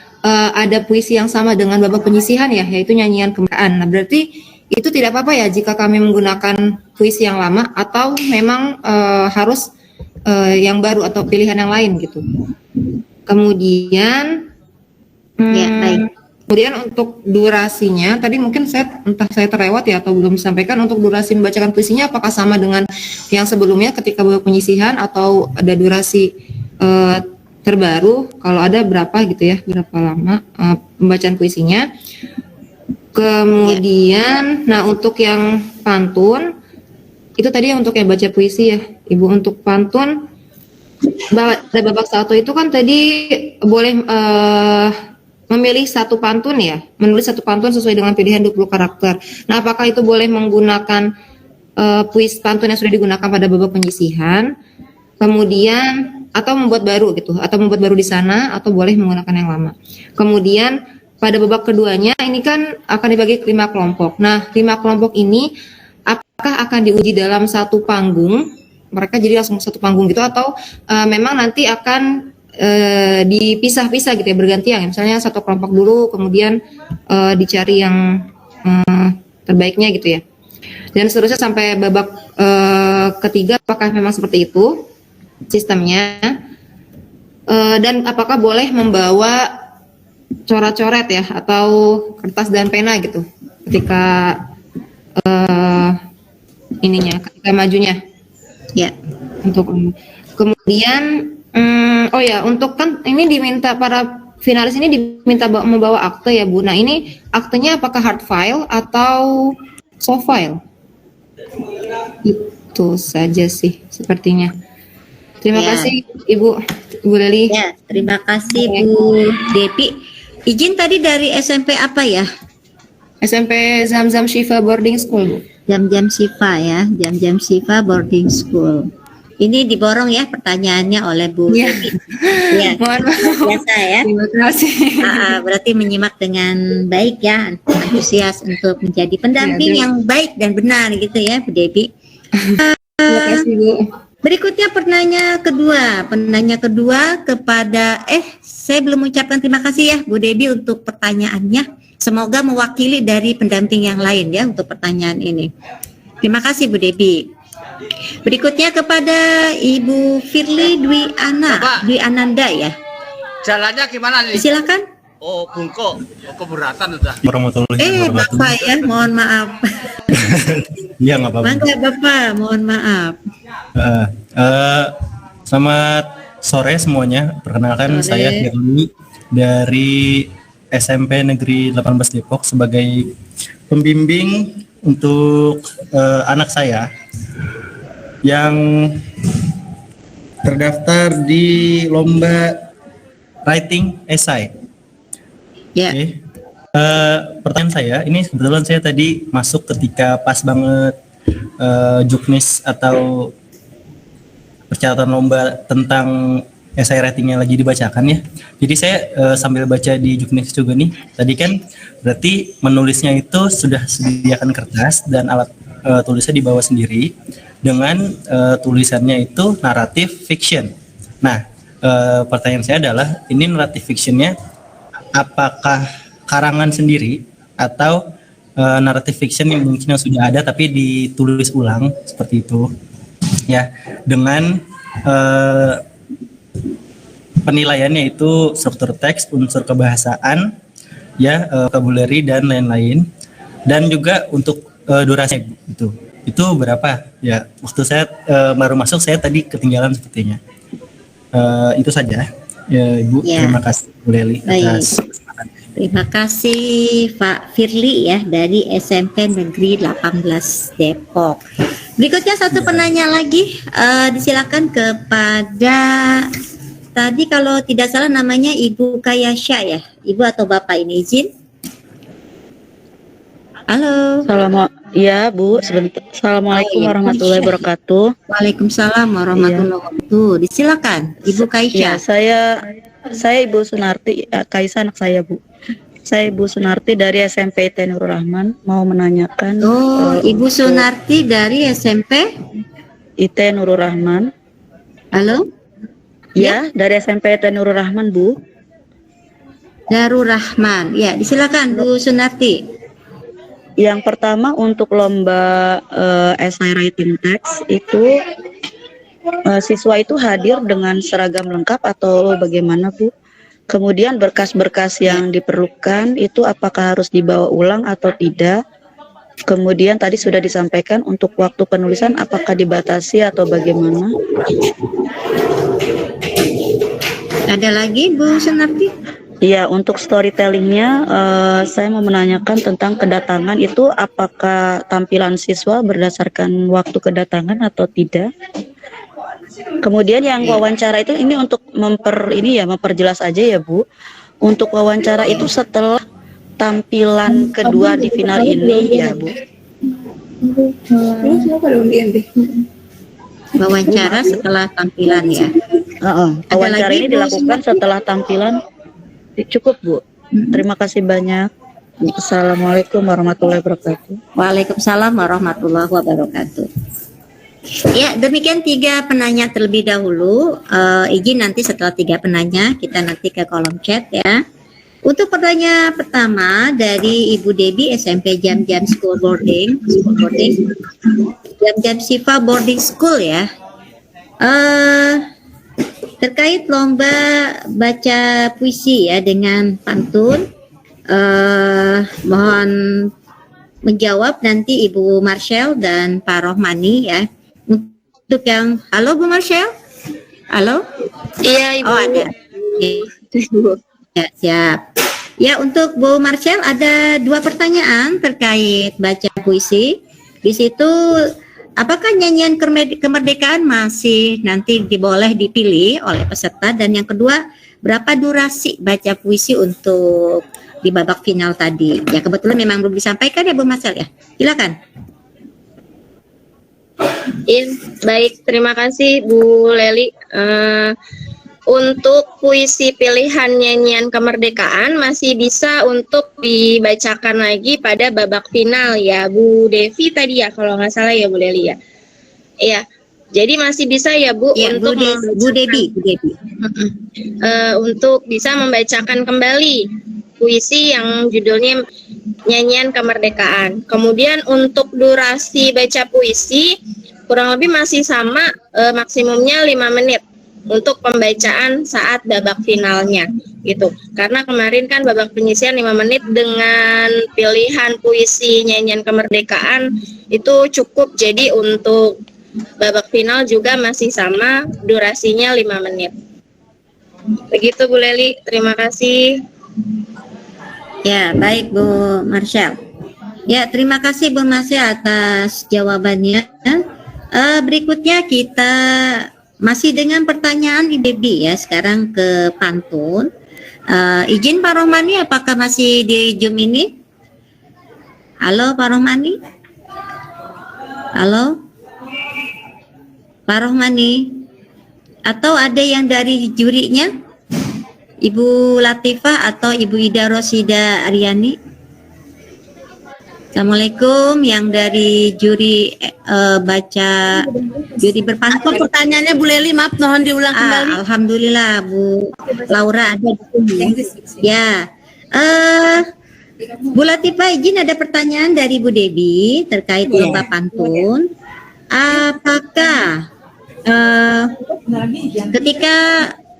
ada puisi yang sama dengan babak penyisihan ya, yaitu nyanyian kemerdekaan. Nah, berarti itu tidak apa-apa ya jika kami menggunakan puisi yang lama, atau memang harus yang baru atau pilihan yang lain gitu. Kemudian Ya, baik. kemudian untuk durasinya tadi mungkin entah saya terlewat ya atau belum disampaikan, untuk durasi membacakan puisinya apakah sama dengan yang sebelumnya ketika babak penyisihan, atau ada durasi terbaru, kalau ada berapa gitu ya, berapa lama pembacaan puisinya. Kemudian nah untuk yang pantun itu tadi untuk yang baca puisi ya Ibu. Untuk pantun pada babak 1 itu kan tadi boleh memilih satu pantun ya, menulis satu pantun sesuai dengan pilihan 20 karakter. Nah, apakah itu boleh menggunakan puisi pantun yang sudah digunakan pada babak penyisihan, kemudian atau membuat baru gitu, atau membuat baru di sana, atau boleh menggunakan yang lama. Kemudian pada babak keduanya ini kan akan dibagi ke 5 kelompok. Nah, 5 kelompok ini apakah akan diuji dalam satu panggung? Mereka jadi langsung satu panggung gitu, atau memang nanti akan dipisah-pisah gitu ya, bergantian ya. Misalnya satu kelompok dulu, kemudian dicari yang terbaiknya gitu ya. Dan seterusnya sampai babak ketiga, apakah memang seperti itu sistemnya, dan apakah boleh membawa coret-coret ya atau kertas dan pena gitu ketika ketika majunya Ya. untuk kemudian oh ya, untuk kan ini diminta para finalis ini diminta membawa akte ya Bu. Nah, ini aktenya apakah hard file atau soft file? Itu saja sih sepertinya. Terima Ya. kasih Ibu Leli. Ya, terima kasih Bu Devi. Izin tadi dari SMP apa ya? SMP Zamzam Shifa Boarding School Bu. Jam-jam Shifa ya, jam-jam Shifa Boarding School. Ini diborong ya pertanyaannya oleh Bu Ya. Devi. Ya, Mohon maaf. biasa ya. Terima kasih. Berarti menyimak dengan baik ya, antusias untuk menjadi pendamping Ya, yang baik dan benar gitu ya Bu Devi. Terima kasih Bu. Berikutnya penanya kedua kepada saya belum mengucapkan terima kasih ya Bu Debbie untuk pertanyaannya. Semoga mewakili dari pendamping yang lain ya untuk pertanyaan ini. Terima kasih Bu Debbie. Berikutnya kepada Ibu Firly Dwi Ananda ya. Jalannya gimana nih? Silakan. Oh, bungkuk. Oh, keberatan udah. Warahmatullahi wabarakatuh. Bapak ya, mohon maaf. Iya, nggak apa-apa. Mangga Bapak, mohon maaf. Selamat sore semuanya. Perkenalkan, Sore. saya Firly dari SMP Negeri 18 Depok sebagai pembimbing untuk anak saya yang terdaftar di lomba writing essay. Ya. Oke. Pertanyaan saya, ini kebetulan saya tadi masuk ketika pas banget juknis atau persyaratan lomba tentang essay writingnya lagi dibacakan ya. Jadi saya sambil baca di Juknis juga nih. Tadi kan berarti menulisnya itu sudah sediakan kertas dan alat tulisnya dibawa sendiri dengan tulisannya itu naratif fiction. Nah, pertanyaan saya adalah ini naratif fictionnya apakah karangan sendiri atau naratif fiction yang mungkin yang sudah ada tapi ditulis ulang seperti itu ya, dengan penilaiannya itu struktur teks, unsur kebahasaan ya, vocabulary dan lain-lain, dan juga untuk durasi itu berapa ya. Waktu saya baru masuk saya tadi ketinggalan sepertinya. Itu saja ya Ibu. Ya. Terima kasih Bu Leli atas Terima kasih Pak Firly ya dari SMP Negeri 18 Depok. Berikutnya satu penanya lagi, disilakan kepada tadi kalau tidak salah namanya Ibu Kayasha ya, Ibu atau Bapak ini izin. Halo. Ya Bu, sebentar. Assalamualaikum warahmatullahi wabarakatuh. Waalaikumsalam warahmatullahi wabarakatuh. Disilakan Ibu Kayasha. Ya, saya Ibu Sunarti, Kaisa anak saya Bu. Saya Ibu Sunarti dari SMP IT Nurul Rahman, mau menanyakan. Ibu Sunarti dari SMP IT Nurul Rahman. Halo? Ya, dari SMP IT Nurul Rahman Bu. Darul Rahman. Ya, disilakan Bu Sunarti. Yang pertama untuk lomba essay writing text itu siswa itu hadir dengan seragam lengkap atau bagaimana Bu? Kemudian berkas-berkas yang diperlukan itu apakah harus dibawa ulang atau tidak? Kemudian tadi sudah disampaikan untuk waktu penulisan apakah dibatasi atau bagaimana? Ada lagi Bu Sunarti? Iya, untuk storytellingnya saya mau menanyakan tentang kedatangan itu apakah tampilan siswa berdasarkan waktu kedatangan atau tidak? Kemudian yang wawancara itu ini untuk memperjelas aja ya Bu. Untuk wawancara itu setelah tampilan kedua di final ini ya Bu. Wawancara setelah tampilan ya. Wawancara ini dilakukan setelah tampilan. Cukup Bu. Terima kasih banyak. Assalamualaikum warahmatullahi wabarakatuh. Waalaikumsalam warahmatullahi wabarakatuh. Ya, demikian 3 penanya terlebih dahulu. Izin nanti setelah 3 penanya kita nanti ke kolom chat ya. Untuk pertanyaan pertama dari Ibu Debbie SMP Jam-Jam School Boarding, Jam-Jam Siva Boarding School ya. Terkait lomba baca puisi ya dengan pantun, mohon menjawab nanti Ibu Marshall dan Pak Rohmani ya. Untuk yang halo Bu Marshall, halo? Iya Ibu. Oh ada. Ya, siap. Ya, untuk Bu Marshall ada 2 pertanyaan terkait baca puisi. Di situ apakah nyanyian kemerdekaan masih nanti boleh dipilih oleh peserta, dan yang kedua berapa durasi baca puisi untuk di babak final tadi? Ya kebetulan memang belum disampaikan ya Bu Marshall ya. Silakan. Baik, terima kasih Bu Leli. Untuk puisi pilihan nyanyian kemerdekaan masih bisa untuk dibacakan lagi pada babak final ya Bu Devi tadi ya, kalau nggak salah ya Bu Leli ya. Iya, jadi masih bisa ya Bu Ya, untuk Bu Devi. Untuk bisa membacakan kembali puisi yang judulnya nyanyian kemerdekaan. Kemudian untuk durasi baca puisi kurang lebih masih sama, maksimumnya 5 menit untuk pembacaan saat babak finalnya gitu. Karena kemarin kan babak penyisian 5 menit dengan pilihan puisi nyanyian kemerdekaan itu cukup. Jadi untuk babak final juga masih sama, durasinya 5 menit. Begitu Bu Leli, terima kasih. Ya, baik Bu Marshall. Ya, terima kasih Bu Marshall atas jawabannya. Berikutnya kita masih dengan pertanyaan Ibu Debbie ya, sekarang ke pantun. Izin Pak Rohmani, apakah masih di Zoom ini? Halo Pak Rohmani? Halo? Pak Rohmani? Atau ada yang dari jurinya? Ibu Latifah atau Ibu Ida Rosida Aryani? Assalamualaikum, yang dari juri baca juri berpantun. Pertanyaannya Bu Leli, maaf mohon diulang kembali. Alhamdulillah Bu Laura ada di sini. Ya. Bu Latifah, izin ada pertanyaan dari Bu Debi terkait lomba pantun. Apakah ketika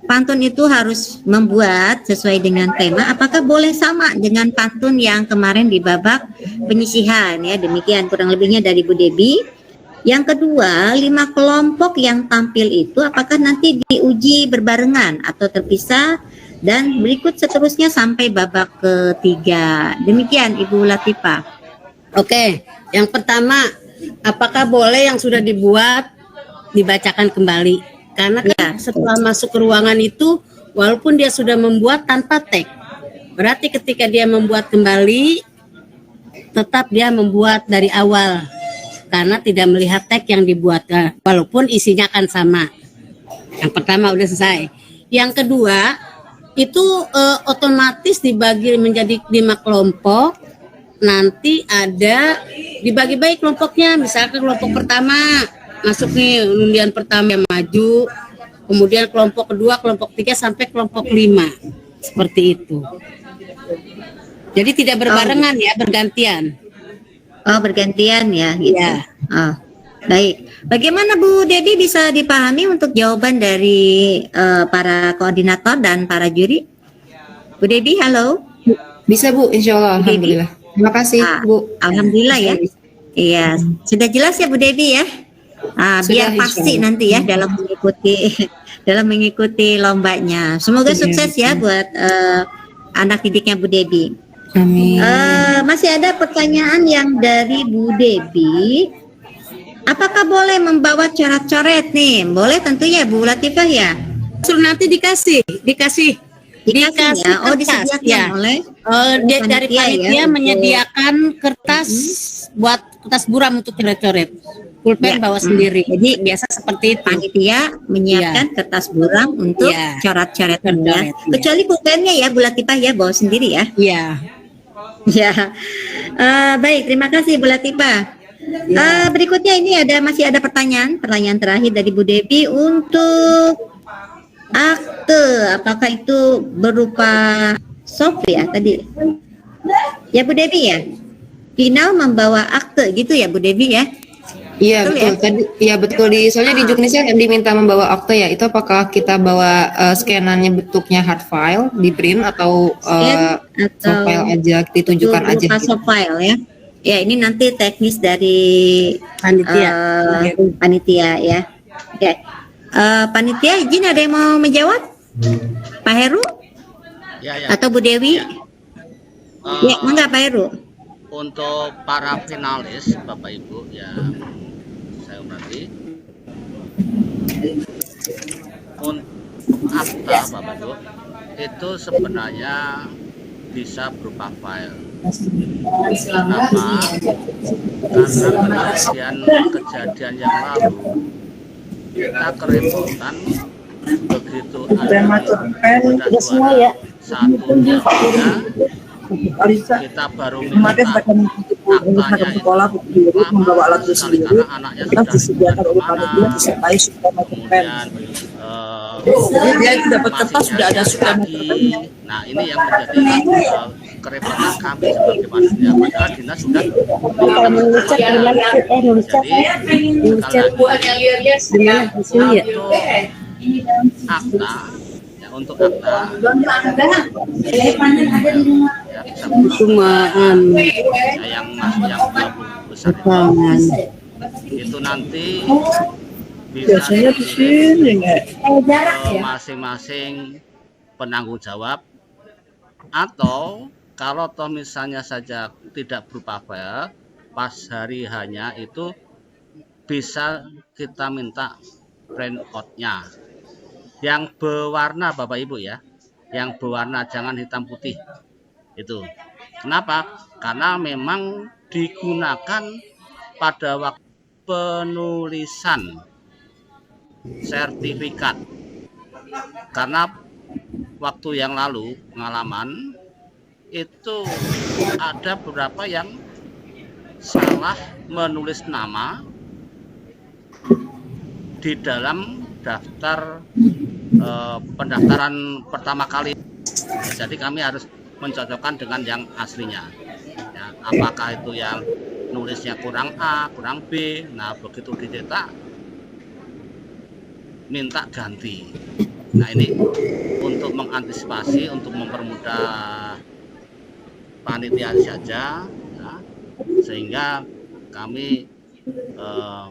pantun itu harus membuat sesuai dengan tema, apakah boleh sama dengan pantun yang kemarin di babak penyisihan? Ya, demikian kurang lebihnya dari Bu Debi. Yang kedua, 5 kelompok yang tampil itu apakah nanti diuji berbarengan atau terpisah, dan berikut seterusnya sampai babak ketiga. Demikian Ibu Latifah. Oke, yang pertama, apakah boleh yang sudah dibuat dibacakan kembali? Karena kan setelah masuk ke ruangan itu, walaupun dia sudah membuat tanpa tag, berarti ketika dia membuat kembali, tetap dia membuat dari awal, karena tidak melihat tag yang dibuat, walaupun isinya akan sama. Yang pertama udah selesai. Yang kedua, itu otomatis dibagi menjadi 5 kelompok. Nanti ada dibagi-bagi kelompoknya. Misalkan kelompok pertama masuk nih, undian pertama yang maju, kemudian kelompok kedua, kelompok 3 sampai kelompok 5, seperti itu. Jadi tidak berbarengan ya, bergantian. Oh, bergantian ya, gitu. Ya. Oh, baik. Bagaimana Bu Debi bisa dipahami untuk jawaban dari para koordinator dan para juri? Bu Debi, halo. Bisa Bu, insya Allah, alhamdulillah. Terima kasih Bu. Alhamdulillah ya. Iya, sudah jelas ya Bu Debi ya. Biar pasti nanti ya dalam mengikuti lombanya. Semoga sukses ya buat anak didiknya Bu Debi. Amin. Masih ada pertanyaan yang dari Bu Debi. Apakah boleh membawa coret-coret nih? Boleh tentunya Bu Latifah ya. Suruh nanti dikasih ya. Oh, disediakan ya. oleh dari panitia menyediakan kertas buat kertas buram untuk coret-coret. Pulpen bawa sendiri. Jadi biasa seperti itu. Panitia menyiapkan kertas buram untuk coret-coretnya. Kecuali pulpennya ya Bu Latifah ya, bawa sendiri ya. Iya. Ya. Baik, terima kasih Bu Latifah. Berikutnya ini masih ada pertanyaan terakhir dari Bu Debi untuk akte. Apakah itu berupa soft ya tadi? Ya Bu Debi ya. Final membawa akte gitu ya Bu Debi ya. Iya betul. Tadi ya betul, soalnya di Juknisnya diminta membawa akte ya. Itu apakah kita bawa scanannya bentuknya hard file di print atau soft file aja, ditunjukkan aja? Soft file ya. Ya, ini nanti teknis dari panitia ya. Oke. Panitia izin, ada yang mau menjawab? Pak Heru? Ya. Atau Bu Dewi? Ya, enggak Pak Heru. Untuk para finalis Bapak Ibu ya, saya berarti untuk akta Bapak Ibu itu sebenarnya bisa berupa file. Kenapa? Karena kejadian yang lalu kita kerepotan begitu ada satu kita baru minta aktanya sekolah membawa alat sendiri karena anaknya sudah kemudian dia dapat kertas sudah ada lagi. Nah ini yang menjadi kerepotan kami sebagai panitia, padahal dinas sudah akta ya, untuk akta yang besar itu nanti bisa masing-masing penanggung jawab, atau kalau toh misalnya saja tidak berupa file, pas hari hanya itu bisa kita minta print out-nya yang berwarna Bapak Ibu ya, yang berwarna, jangan hitam putih. Itu kenapa? Karena memang digunakan pada waktu penulisan sertifikat karena waktu yang lalu pengalaman itu ada beberapa yang salah menulis nama di dalam daftar pendaftaran pertama kali. Jadi kami harus mencocokkan dengan yang aslinya. Ya, apakah itu yang nulisnya kurang A, kurang B, nah begitu dicetak minta ganti. Nah ini untuk mengantisipasi, untuk mempermudah panitia saja, ya, sehingga kami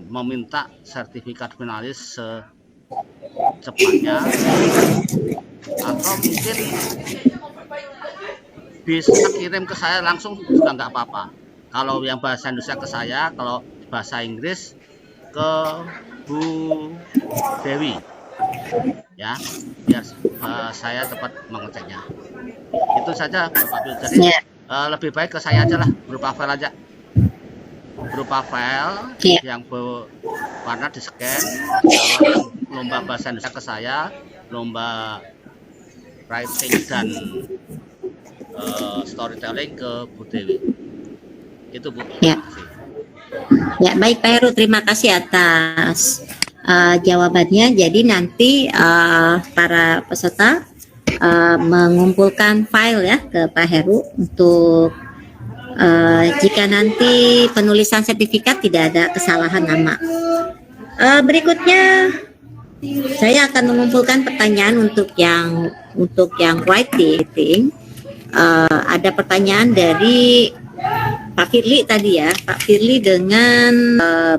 meminta sertifikat finalis secepatnya, atau mungkin bisa kirim ke saya langsung juga nggak apa-apa. Kalau yang bahasa Indonesia ke saya, kalau bahasa Inggris ke Bu Dewi, ya, biar saya dapat mengeceknya. Itu saja Bapak Ibu. Jadi lebih baik ke saya aja lah, berupa file aja, berupa file yang berwarna di scan. Kalau lomba bahasa Indonesia ke saya, lomba writing dan storytelling ke Bu Dewi. Itu Bu. Ya. Ya, baik Pak Heru, terima kasih atas jawabannya. Jadi nanti para peserta mengumpulkan file ya ke Pak Heru untuk jika nanti penulisan sertifikat tidak ada kesalahan nama. Berikutnya saya akan mengumpulkan pertanyaan untuk yang writing. Ada pertanyaan dari Pak Firly tadi ya, Pak Firly dengan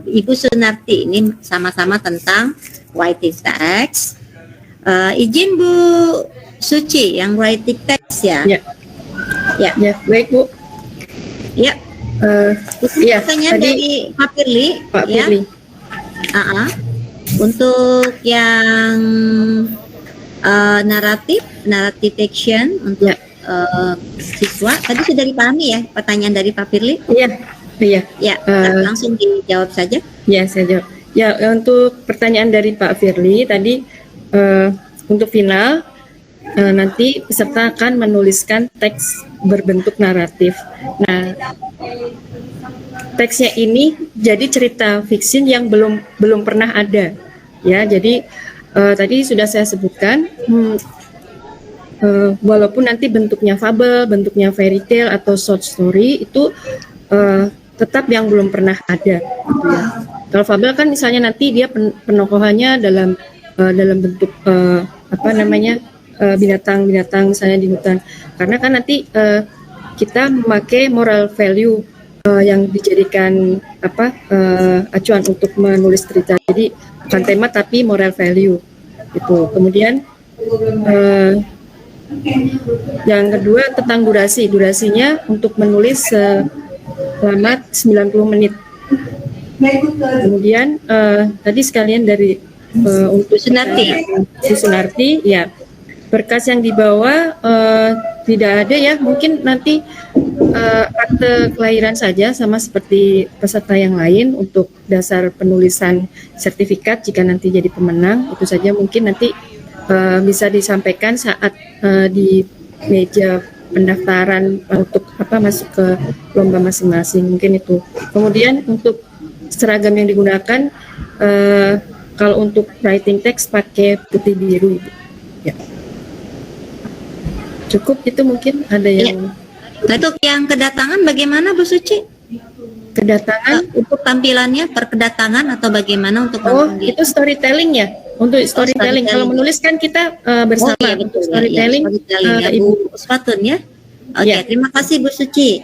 Ibu Sunarti, ini sama-sama tentang writing text. Izin Bu Suci yang writing text ya. Ya, baik Bu. Ya, pertanyaan dari Pak Firly. Pak Firly. Untuk yang naratif action untuk siswa tadi sudah dipahami ya pertanyaan dari Pak Firly? Iya. Langsung dijawab saja. Ya, saya jawab. Ya, untuk pertanyaan dari Pak Firly tadi untuk final nanti peserta akan menuliskan teks berbentuk naratif. Nah, teksnya ini jadi cerita fiksi yang belum pernah ada. Ya, jadi tadi sudah saya sebutkan. Walaupun nanti bentuknya fabel, bentuknya fairy tale atau short story itu tetap yang belum pernah ada. Gitu ya. Kalau fabel kan misalnya nanti dia penokohannya dalam bentuk binatang-binatang misalnya di hutan. Karena kan nanti kita memakai moral value yang dijadikan acuan untuk menulis cerita. Jadi bukan tema tapi moral value. Itu. Kemudian yang kedua tentang durasi. Durasinya untuk menulis selama 90 menit. Kemudian tadi sekalian dari untuk Sunarti, ya, berkas yang dibawa tidak ada ya. Mungkin nanti akte kelahiran saja sama seperti peserta yang lain untuk dasar penulisan sertifikat jika nanti jadi pemenang. Itu saja mungkin nanti bisa disampaikan saat di meja pendaftaran untuk masuk ke lomba masing-masing, mungkin itu. Kemudian untuk seragam yang digunakan kalau untuk writing text pakai putih biru, ya. Cukup itu mungkin ada yang. Untuk yang kedatangan bagaimana Bu Suci? Kedatangan untuk tampilannya perkedatangan atau bagaimana untuk itu storytelling ya. Untuk storytelling, kalau menulis kan kita bersama. Iya, betul, storytelling, ya, Ibu Uswatun ya. Oke, terima kasih Bu Suci.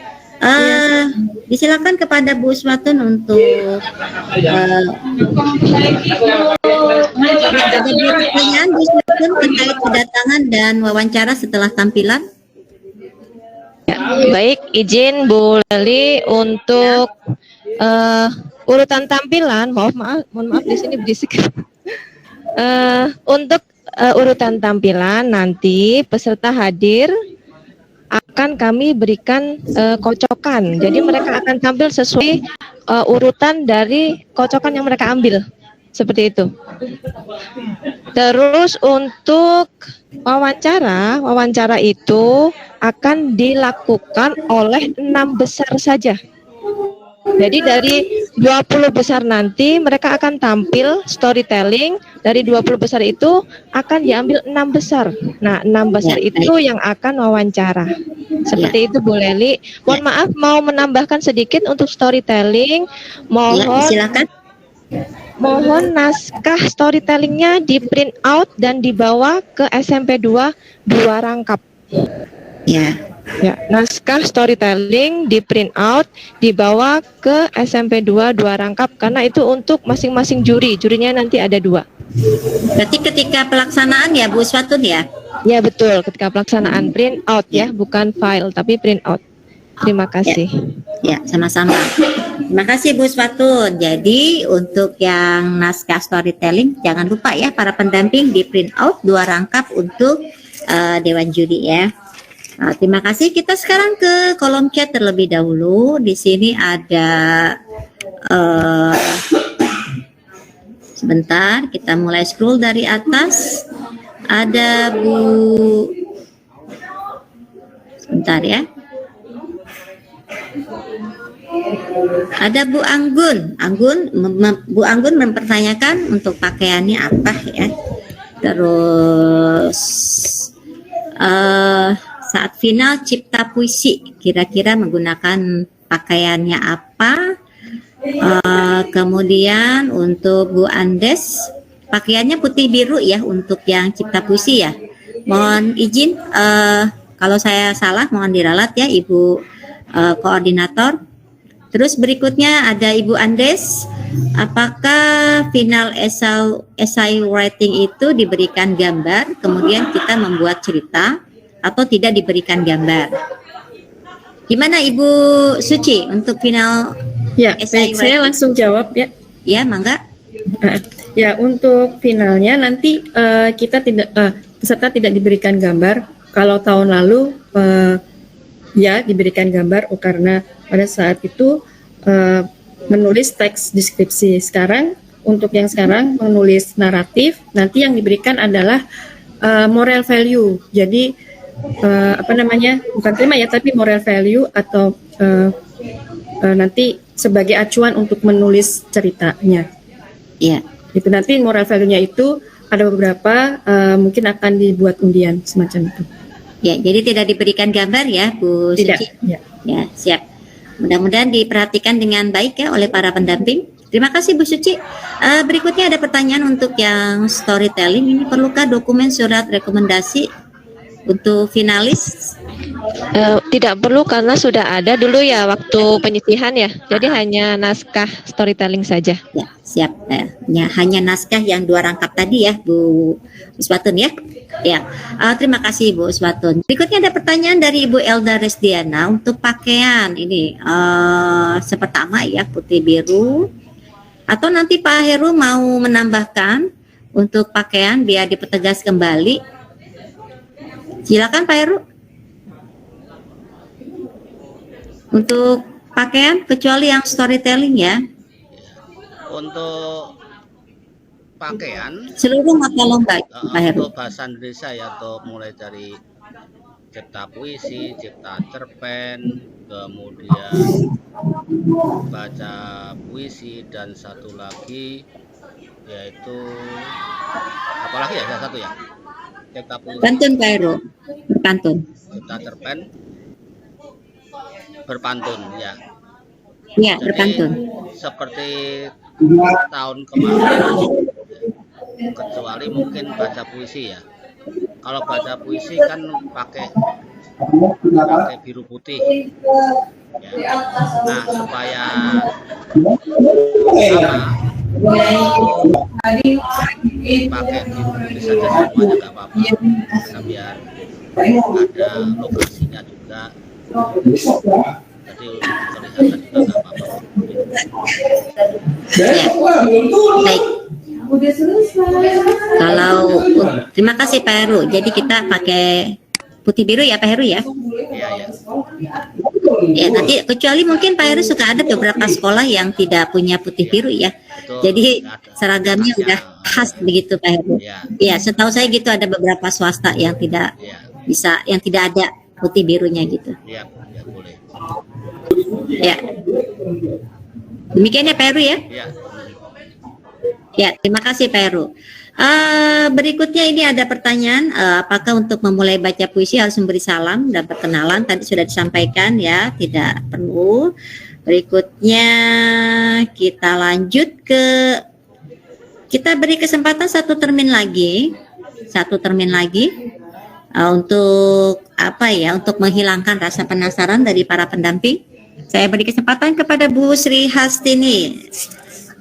Disilakan kepada Bu Uswatun untuk ada dua pertanyaan Bu Uswatun terkait kedatangan dan wawancara setelah tampilan. Baik, izin Bu Leli untuk urutan tampilan. Mohon maaf di sini berisik. Untuk urutan tampilan nanti peserta hadir akan kami berikan kocokan. Jadi mereka akan tampil sesuai urutan dari kocokan yang mereka ambil. seperti itu. Terus untuk wawancara itu akan dilakukan oleh 6 besar saja. Jadi dari 20 besar nanti mereka akan tampil storytelling. Dari 20 besar itu akan diambil 6 besar. Nah, 6 besar itu yang akan wawancara. Seperti itu Bu Leli. Mohon maaf, mau menambahkan sedikit untuk storytelling. Mohon silakan. Mohon naskah storytellingnya di print out dan dibawa ke SMP 2 rangkap. Ya, naskah storytelling di print out dibawa ke SMP 2 rangkap karena itu untuk masing-masing juri. Jurinya nanti ada 2. Berarti ketika pelaksanaan ya Bu Swatun ya? Ya betul, ketika pelaksanaan print out ya, bukan file tapi print out. Terima kasih. Ya, sama-sama. Terima kasih Bu Swatun. Jadi untuk yang naskah storytelling jangan lupa ya para pendamping di print out 2 rangkap untuk Dewan Juri ya. Nah, terima kasih. Kita sekarang ke kolom chat terlebih dahulu. Di sini ada sebentar, kita mulai scroll dari atas. Ada sebentar ya. Ada Bu Anggun. Bu Anggun mempertanyakan untuk pakaiannya apa ya. Terus saat final cipta puisi, kira-kira menggunakan pakaiannya apa? Kemudian untuk Bu Andes, pakaiannya putih biru ya untuk yang cipta puisi ya. Mohon izin kalau saya salah mohon diralat ya Ibu koordinator. Terus berikutnya ada Ibu Andes, apakah final essay writing itu diberikan gambar, kemudian kita membuat cerita, atau tidak diberikan gambar? Gimana Ibu Suci untuk final essay Baik, saya writing? langsung jawab ya. Ya, mangga. Ya, untuk finalnya nanti kita peserta tidak diberikan gambar. Kalau tahun lalu ya diberikan gambar karena pada saat itu menulis teks deskripsi. Sekarang untuk yang sekarang menulis naratif, nanti yang diberikan adalah moral value. Jadi bukan tema ya, tapi moral value atau nanti sebagai acuan untuk menulis ceritanya. Iya. Itu nanti moral value-nya itu ada beberapa mungkin akan dibuat undian semacam itu. Ya, jadi tidak diberikan gambar ya Bu Tidak. Suci? Ya. Ya, siap. Mudah-mudahan diperhatikan dengan baik ya oleh para pendamping. Terima kasih Bu Suci. Berikutnya ada pertanyaan untuk yang storytelling. Ini perlukah dokumen surat rekomendasi untuk finalis? Tidak perlu karena sudah ada dulu ya waktu penyisihan ya. Jadi hanya naskah storytelling saja. Ya, siap. Ya, hanya naskah yang 2 rangkap tadi ya Bu Swatun ya. Ya, terima kasih Bu Swatun. Berikutnya ada pertanyaan dari Ibu Elda Resdiana untuk pakaian ini pertama ya putih biru, atau nanti Pak Heru mau menambahkan untuk pakaian biar dipertegas kembali. Silakan Pak Heru. Untuk pakaian kecuali yang storytelling ya. Untuk pakaian Seluruh mata lomba Pak Heru. untuk bahasa Indonesia ya, untuk mulai dari cipta puisi, cipta cerpen, kemudian baca puisi, dan satu lagi yaitu apalagi ya, satu ya, cipta puisi, Pantun Pak Heru, berpantun. cipta cerpen, berpantun ya. Ya, Jadi, berpantun. seperti tahun kemarin, kecuali mungkin baca puisi ya. Kalau baca puisi kan pakai biru putih ya. Nah, supaya sama pakai biru putih saja semuanya nggak apa-apa, karena biar ada lokasinya juga, jadi kelihatan juga nggak apa-apa. Ya. Baik. Kalau terima kasih Pak Heru. Jadi kita pakai putih biru ya Pak Heru ya. Iya, ya. Ya, nanti kecuali mungkin Pak Heru suka ada beberapa sekolah yang tidak punya putih biru ya. Jadi seragamnya udah khas begitu Pak Heru. Ya, setahu saya gitu ada beberapa swasta yang tidak bisa, yang tidak ada putih birunya gitu. Iya, ya boleh. Ya. Demikian ya Pak Heru ya. Iya. Ya, terima kasih Pak Heru. Berikutnya ini ada pertanyaan, apakah untuk memulai baca puisi harus memberi salam dan perkenalan? Tadi sudah disampaikan ya, tidak perlu. Berikutnya kita lanjut kita beri kesempatan satu termin lagi untuk apa ya? Untuk menghilangkan rasa penasaran dari para pendamping. Saya beri kesempatan kepada Bu Sri Hastini.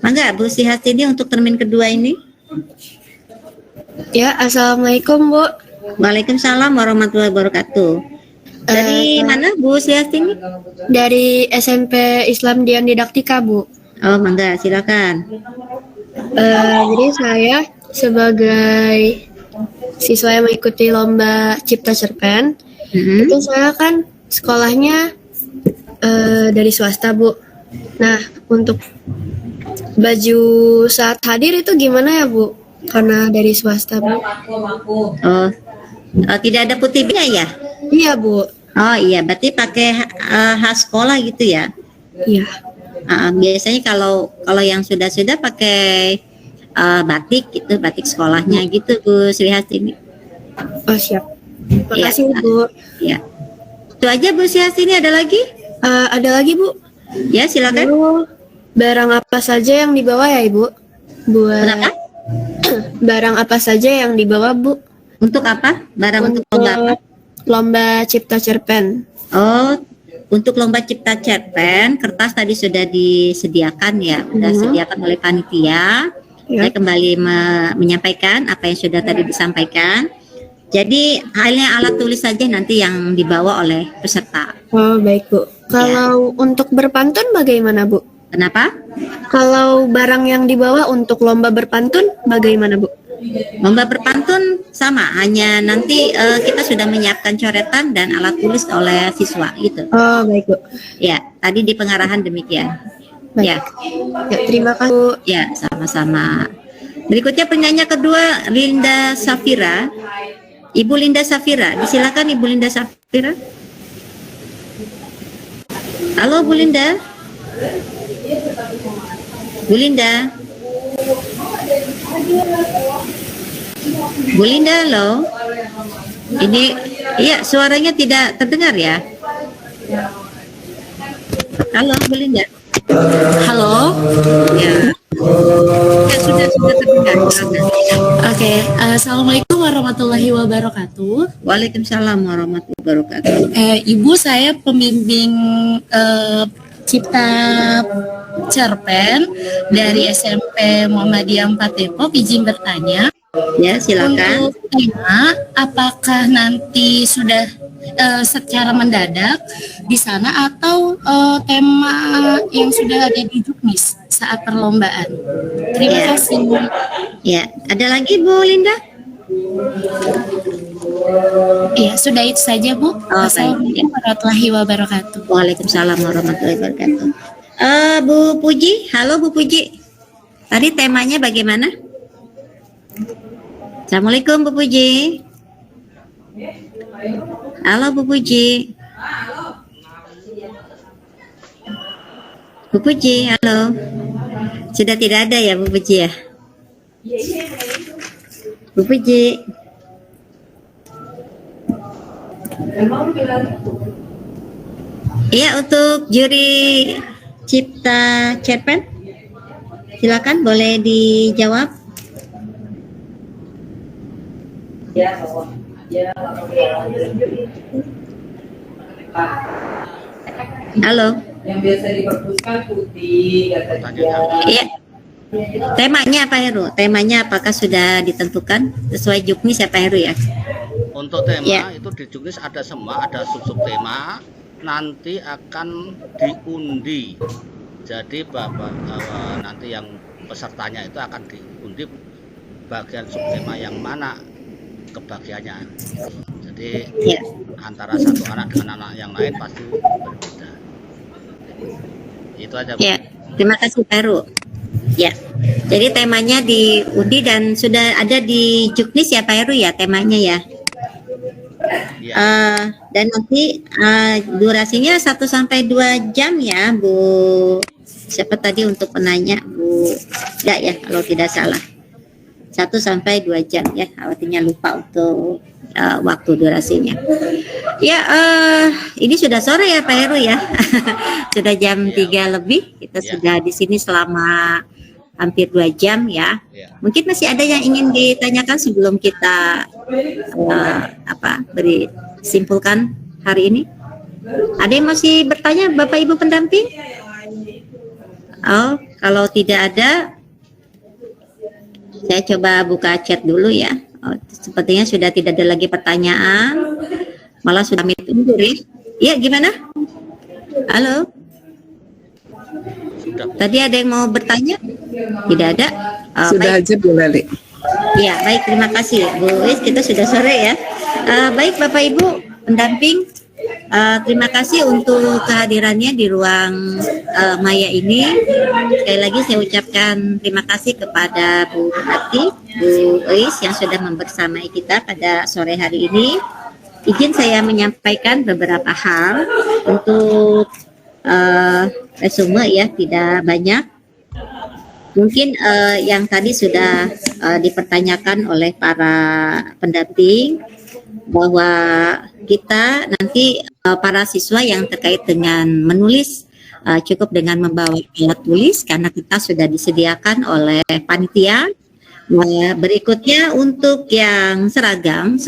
Mangga Bu Sri Hastini untuk termin kedua ini. Ya, assalamualaikum Bu. Waalaikumsalam warahmatullahi wabarakatuh. Dari mana Bu Sri Hastini? Dari SMP Islam Dian Didaktika Bu. Oh mangga, silakan. Jadi saya sebagai siswa yang mengikuti lomba Cipta Cerpen, itu saya kan sekolahnya dari swasta Bu. Nah, untuk baju saat hadir itu gimana ya Bu? Karena dari swasta Bu. Oh, tidak ada putih birunya ya? Iya Bu. Oh iya, berarti pakai khas sekolah gitu ya? Iya. Biasanya kalau yang sudah pakai batik gitu, batik sekolahnya gitu Bu Sri Hastini. Oh siap. Makasih Bu. Ya. Itu aja Bu Sri Hastini, ada lagi? Ada lagi Bu. Ya silakan. Barang apa saja yang dibawa ya Ibu? Kenapa? Barang apa saja yang dibawa Bu? Untuk apa? Barang untuk lomba apa? Lomba Cipta Cerpen. Oh, untuk lomba Cipta Cerpen, kertas tadi sudah disediakan ya, sudah disediakan oleh panitia. Saya kembali menyampaikan apa yang sudah tadi disampaikan. Jadi hanya alat tulis saja nanti yang dibawa oleh peserta. Oh baik Bu. Kalau untuk berpantun bagaimana Bu? Kenapa? Kalau barang yang dibawa untuk lomba berpantun bagaimana Bu? Lomba berpantun sama, hanya nanti kita sudah menyiapkan coretan dan alat tulis oleh siswa gitu. Oh baik Bu. Ya, tadi di pengarahan demikian. Baik. Ya, terima kasih Bu. Ya, sama-sama. Berikutnya penyanyi kedua Linda Safira. Ibu Linda Safira, disilakan Ibu Linda Safira. Halo Bu Linda. Bu Linda. Bu Linda, halo. Ini, iya suaranya tidak terdengar ya. Halo Bu Linda. Halo. Ya. Ya sudah terdengar. Oke, assalamualaikum warahmatullahi wabarakatuh. Waalaikumsalam warahmatullahi wabarakatuh. Ibu, saya pembimbing Cipta Cerpen dari SMP Muhammadiyah 4 Depok. Izin bertanya. Ya, silakan. Untuk tema, apakah nanti sudah secara mendadak di sana atau tema yang sudah ada di Juknis saat perlombaan? Terima kasih. Ya, ada lagi Bu Linda? Iya, sudah itu saja Bu. Assalamualaikum warahmatullahi wabarakatuh. Waalaikumsalam warahmatullahi wabarakatuh. Bu Puji, halo Bu Puji. Tadi temanya bagaimana? Assalamualaikum Bu Puji. Halo Bu Puji. Bu Puji, halo. Sudah tidak ada ya Bu Puji ya? Bu Puji. Iya, untuk juri Cipta Cerpen, silakan boleh dijawab. Halo. Yang biasa diperpuskan putih. Iya. Temanya apa Heru? Temanya apakah sudah ditentukan sesuai Juknis ya Pak Heru ya? Untuk tema itu di Juknis ada semua, ada sub-sub tema, nanti akan diundi. Jadi Bapak nanti yang pesertanya itu akan diundi bagian subtema yang mana kebagiannya. Jadi antara satu anak dengan anak yang lain pasti berbeda. Itu aja, Bu. Ya, terima kasih Pak Heru. Ya, jadi temanya di UDI dan sudah ada di Juknis ya Pak Heru ya temanya ya. Dan nanti durasinya 1 sampai 2 jam ya Bu. Siapa tadi untuk penanya Bu? Enggak ya kalau tidak salah. 1 sampai 2 jam ya. Artinya lupa untuk waktu durasinya. Ya, ini sudah sore ya Pak Heru ya. Sudah jam 3 lebih. Kita sudah di sini selama hampir 2 jam ya. Mungkin masih ada yang ingin ditanyakan sebelum kita beri simpulkan hari ini. Ada yang masih bertanya Bapak Ibu pendamping? Oh, kalau tidak ada, saya coba buka chat dulu ya. Oh, sepertinya sudah tidak ada lagi pertanyaan. Malah sudah undur ya. Iya, gimana? Halo? Tadi ada yang mau bertanya? Tidak ada? Sudah Baik. aja Bu Lali. Ya, baik. Terima kasih Bu Wis. Kita sudah sore ya. Baik Bapak Ibu pendamping. Terima kasih untuk kehadirannya di ruang maya ini. Sekali lagi saya ucapkan terima kasih kepada Bu Ati, Bu Wis yang sudah membersamai kita pada sore hari ini. Izin saya menyampaikan beberapa hal untuk resume ya, tidak banyak. Mungkin yang tadi sudah dipertanyakan oleh para pendamping bahwa kita nanti para siswa yang terkait dengan menulis cukup dengan membawa alat tulis karena kita sudah disediakan oleh panitia. Berikutnya untuk yang seragam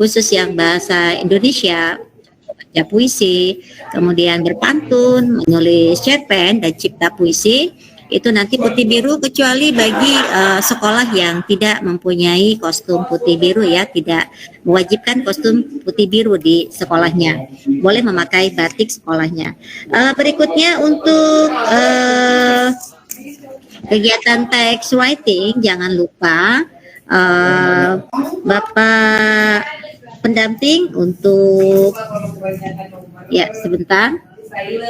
khusus yang bahasa Indonesia, baca puisi, kemudian berpantun, menulis cerpen dan cipta puisi, itu nanti putih biru kecuali bagi sekolah yang tidak mempunyai kostum putih biru ya, tidak mewajibkan kostum putih biru di sekolahnya, boleh memakai batik sekolahnya. Berikutnya untuk kegiatan text writing, jangan lupa Bapak pendamping untuk ya sebentar.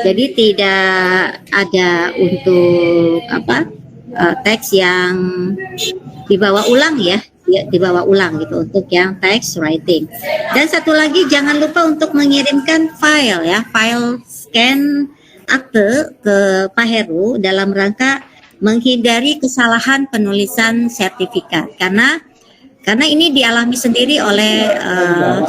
Jadi tidak ada untuk teks yang dibawa ulang ya, dibawa ulang gitu untuk yang text writing. Dan satu lagi jangan lupa untuk mengirimkan file ya, file scan akte ke Pak Heru dalam rangka menghindari kesalahan penulisan sertifikat karena ini dialami sendiri oleh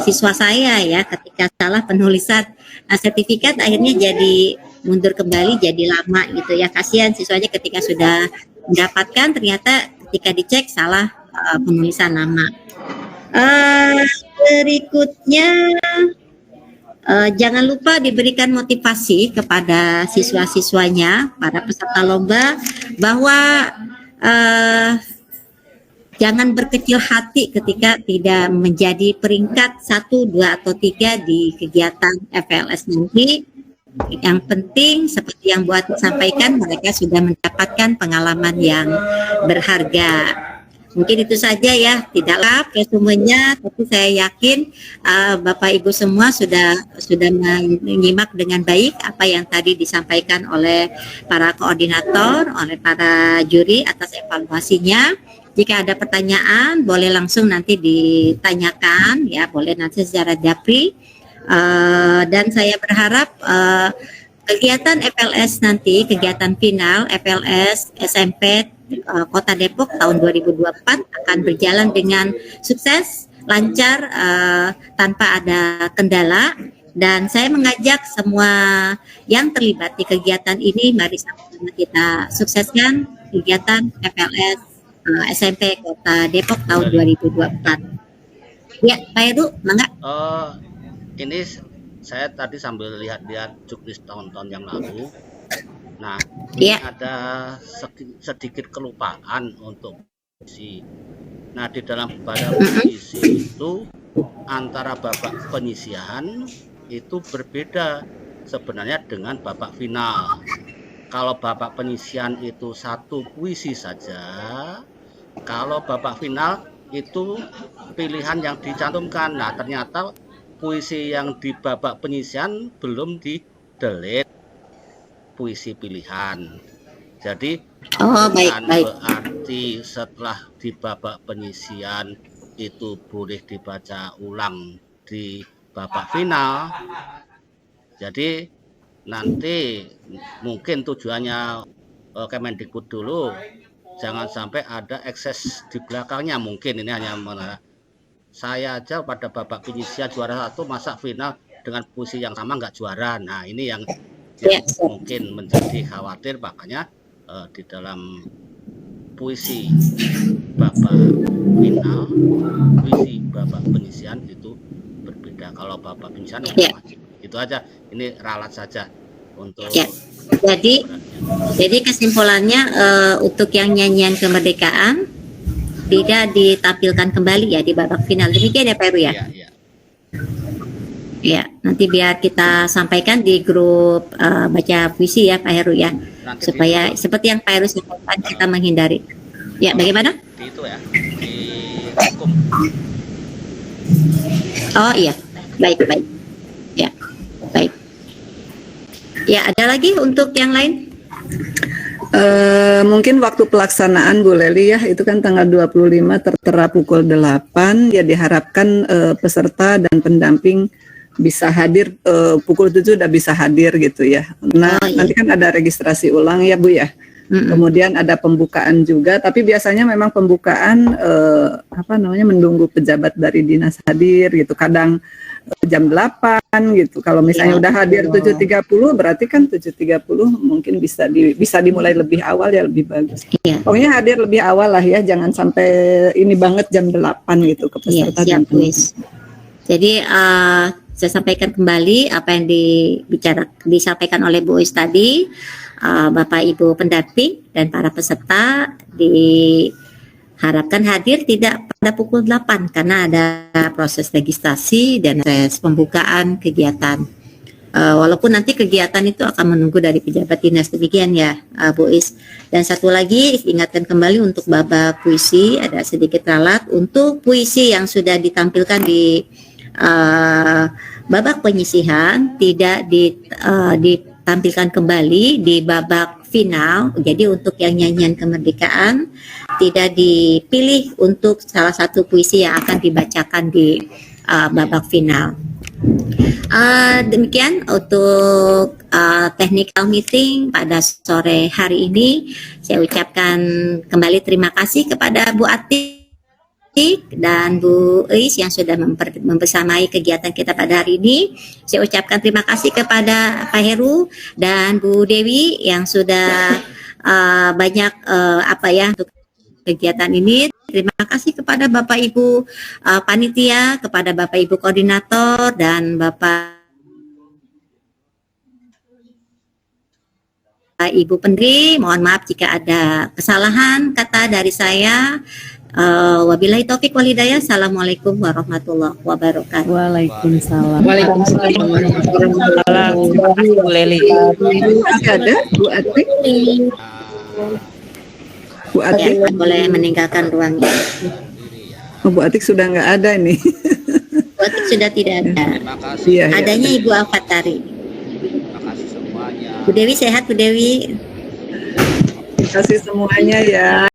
siswa saya ya, ketika salah penulisan sertifikat akhirnya jadi mundur kembali, jadi lama gitu ya, kasihan siswanya ketika sudah mendapatkan ternyata ketika dicek salah penulisan nama. Berikutnya jangan lupa diberikan motivasi kepada siswa-siswanya, para peserta lomba, bahwa jangan berkecil hati ketika tidak menjadi peringkat 1, 2, atau 3 di kegiatan FLS nanti. Yang penting seperti yang buat sampaikan, mereka sudah mendapatkan pengalaman yang berharga. Mungkin itu saja ya, tidaklah resumenya, tapi saya yakin Bapak Ibu semua sudah menyimak dengan baik apa yang tadi disampaikan oleh para koordinator, oleh para juri atas evaluasinya. Jika ada pertanyaan, boleh langsung nanti ditanyakan ya, boleh nanti secara japri. Dan saya berharap kegiatan FLS nanti, kegiatan final FLS SMP Kota Depok tahun 2024 akan berjalan dengan sukses, lancar, tanpa ada kendala. Dan saya mengajak semua yang terlibat di kegiatan ini, mari sama-sama kita sukseskan kegiatan FLS SMP Kota Depok tahun 2024. Ya, Pak Heru, mangga. Ini saya tadi sambil lihat-lihat juknis tahun-tahun yang lalu. Nah, ini ada sedikit kelupaan untuk puisi. Nah, di dalam pada puisi itu antara babak penyisihan itu berbeda sebenarnya dengan babak final. Kalau babak penyisihan itu 1 puisi saja, kalau babak final itu pilihan yang dicantumkan. Nah, ternyata puisi yang di babak penyisihan belum di delete. puisi pilihan. Jadi Oh, baik, bukan baik. berarti setelah di babak penyisian itu boleh dibaca ulang di babak final. Jadi nanti mungkin tujuannya Kemendikbud dulu, jangan sampai ada ekses di belakangnya. Mungkin ini hanya saya aja pada babak penyisian juara 1, masa final dengan puisi yang sama nggak juara. Nah ini yang mungkin menjadi khawatir, makanya di dalam puisi babak final, puisi babak penyisian itu berbeda. Kalau babak penyisian wajib. Itu aja. Ini ralat saja untuk. Ya. Jadi kesimpulannya untuk yang nyanyian kemerdekaan tidak ditampilkan kembali ya di babak final. Demikian ya Pak Heru ya. Ya, nanti biar kita sampaikan di grup baca puisi ya Pak Heru ya. Supaya seperti yang Pak Heru sampaikan, kita menghindari. Ya, bagaimana? Di itu ya, di hukum. Oh iya, baik. Ya, baik. Ya, ada lagi untuk yang lain? Mungkin waktu pelaksanaan Bu Leli ya, itu kan tanggal 25 tertera pukul 8, ya diharapkan peserta dan pendamping bisa hadir, pukul 7 udah bisa hadir gitu ya. Nah, nanti kan ada registrasi ulang ya Bu ya. Kemudian ada pembukaan juga, tapi biasanya memang pembukaan menunggu pejabat dari dinas hadir gitu. Kadang jam 8 gitu. Kalau misalnya udah hadir 7.30, berarti kan 7.30 mungkin bisa dimulai lebih awal ya, lebih bagus. Pokoknya hadir lebih awal lah ya, jangan sampai ini banget jam 8 gitu ke peserta dan pendamping. Jadi saya sampaikan kembali apa yang disampaikan oleh Bu Is tadi. Bapak Ibu pendamping dan para peserta diharapkan hadir tidak pada pukul 8 karena ada proses registrasi dan proses pembukaan kegiatan. Walaupun nanti kegiatan itu akan menunggu dari pejabat dinas, demikian ya Bu Is. Dan satu lagi ingatkan kembali untuk babak puisi, ada sedikit ralat untuk puisi yang sudah ditampilkan di babak penyisihan tidak ditampilkan kembali di babak final. Jadi untuk yang nyanyian kemerdekaan tidak dipilih untuk salah satu puisi yang akan dibacakan di babak final. Demikian untuk technical meeting pada sore hari ini. Saya ucapkan kembali terima kasih kepada Bu Atik dan Bu Is yang sudah membersamai kegiatan kita pada hari ini. Saya ucapkan terima kasih kepada Pak Heru dan Bu Dewi yang sudah banyak untuk kegiatan ini. Terima kasih kepada Bapak Ibu panitia, kepada Bapak Ibu koordinator dan Bapak Ibu pendiri. Mohon maaf jika ada kesalahan kata dari saya. Wabillahi taufik wal hidayah. Assalamualaikum warahmatullahi wabarakatuh. Waalaikumsalam. Terima kasih Bu Leli. Masih ada Bu Atik? Bu Atik boleh meninggalkan ruangnya. Bu Atik sudah nggak ada nih. Bu Atik sudah tidak ada. Iya, Adanya iya. Ibu Al-Fatari. Bu Dewi sehat Bu Dewi? Terima kasih semuanya ya.